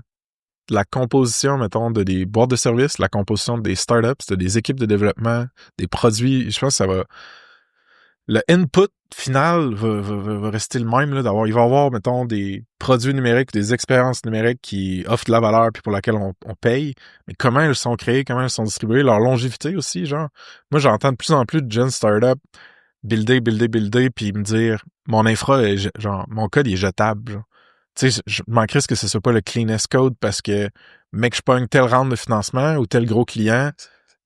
la composition, mettons, de des boîtes de services, la composition des startups, de des équipes de développement, des produits. Je pense que ça va... Le input final va rester le même, là, il va y avoir, mettons, des produits numériques, des expériences numériques qui offrent de la valeur puis pour laquelle on paye. Mais comment elles sont créées, comment elles sont distribuées, leur longévité aussi, genre. Moi, j'entends de plus en plus de jeunes startups builder, puis me dire, mon infra, genre, mon code, il est jetable, genre. Tu sais, je manquerais que ce soit pas le cleanest code parce que, mec, je pogne tel round de financement ou tel gros client,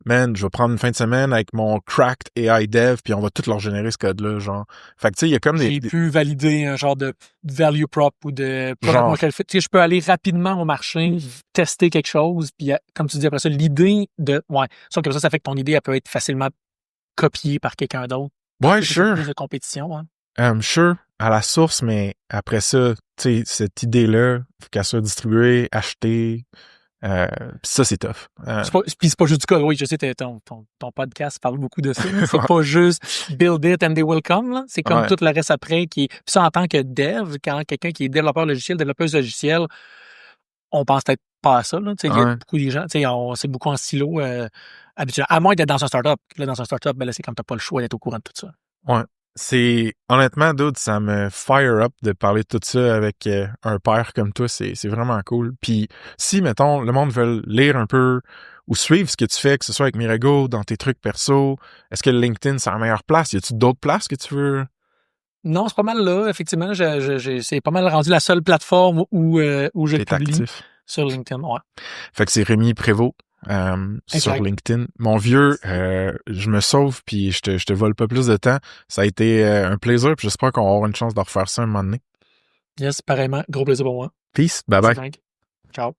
man, je vais prendre une fin de semaine avec mon cracked AI dev puis on va tout leur générer ce code-là, genre. Fait que, tu sais, il y a comme J'ai pu valider un genre de value prop ou de product market fit. Tu sais, je peux aller rapidement au marché, tester quelque chose, puis comme tu dis après ça, l'idée sauf que ça fait que ton idée, elle peut être facilement copiée par quelqu'un d'autre. Ouais, sure. Plus de compétition, sure, à la source, mais après ça, tu sais, cette idée-là, faut qu'elle soit distribuée, achetée, Pis ça, c'est tough. Puis c'est pas juste du code. Oui, je sais, ton podcast parle beaucoup de ça. C'est pas juste build it and they will come. Là. C'est comme tout le reste après. Puis ça, en tant que dev, quand quelqu'un qui est développeur logiciel, développeuse logiciel, on pense peut-être pas à ça. Là. Il y a beaucoup de gens, c'est beaucoup en silo habituellement. À moins d'être dans un startup. Là, dans un startup, ben là, c'est comme t'as pas le choix d'être au courant de tout ça. Ouais. C'est honnêtement, dude, ça me fire up de parler de tout ça avec un père comme toi. C'est vraiment cool. Puis si, mettons, le monde veut lire un peu ou suivre ce que tu fais, que ce soit avec Mirago, dans tes trucs perso, est-ce que LinkedIn, c'est la meilleure place? Y a-tu d'autres places que tu veux? Non, c'est pas mal là. Effectivement, c'est pas mal rendu la seule plateforme où je publie actif sur LinkedIn. Ouais. Fait que c'est Rémi Prévost. Sur LinkedIn. Mon vieux, je me sauve puis je te vole pas plus de temps. Ça a été un plaisir puis j'espère qu'on va avoir une chance de refaire ça un moment donné. Yes, pareillement. Gros plaisir pour moi. Peace. Bye bye. Ciao.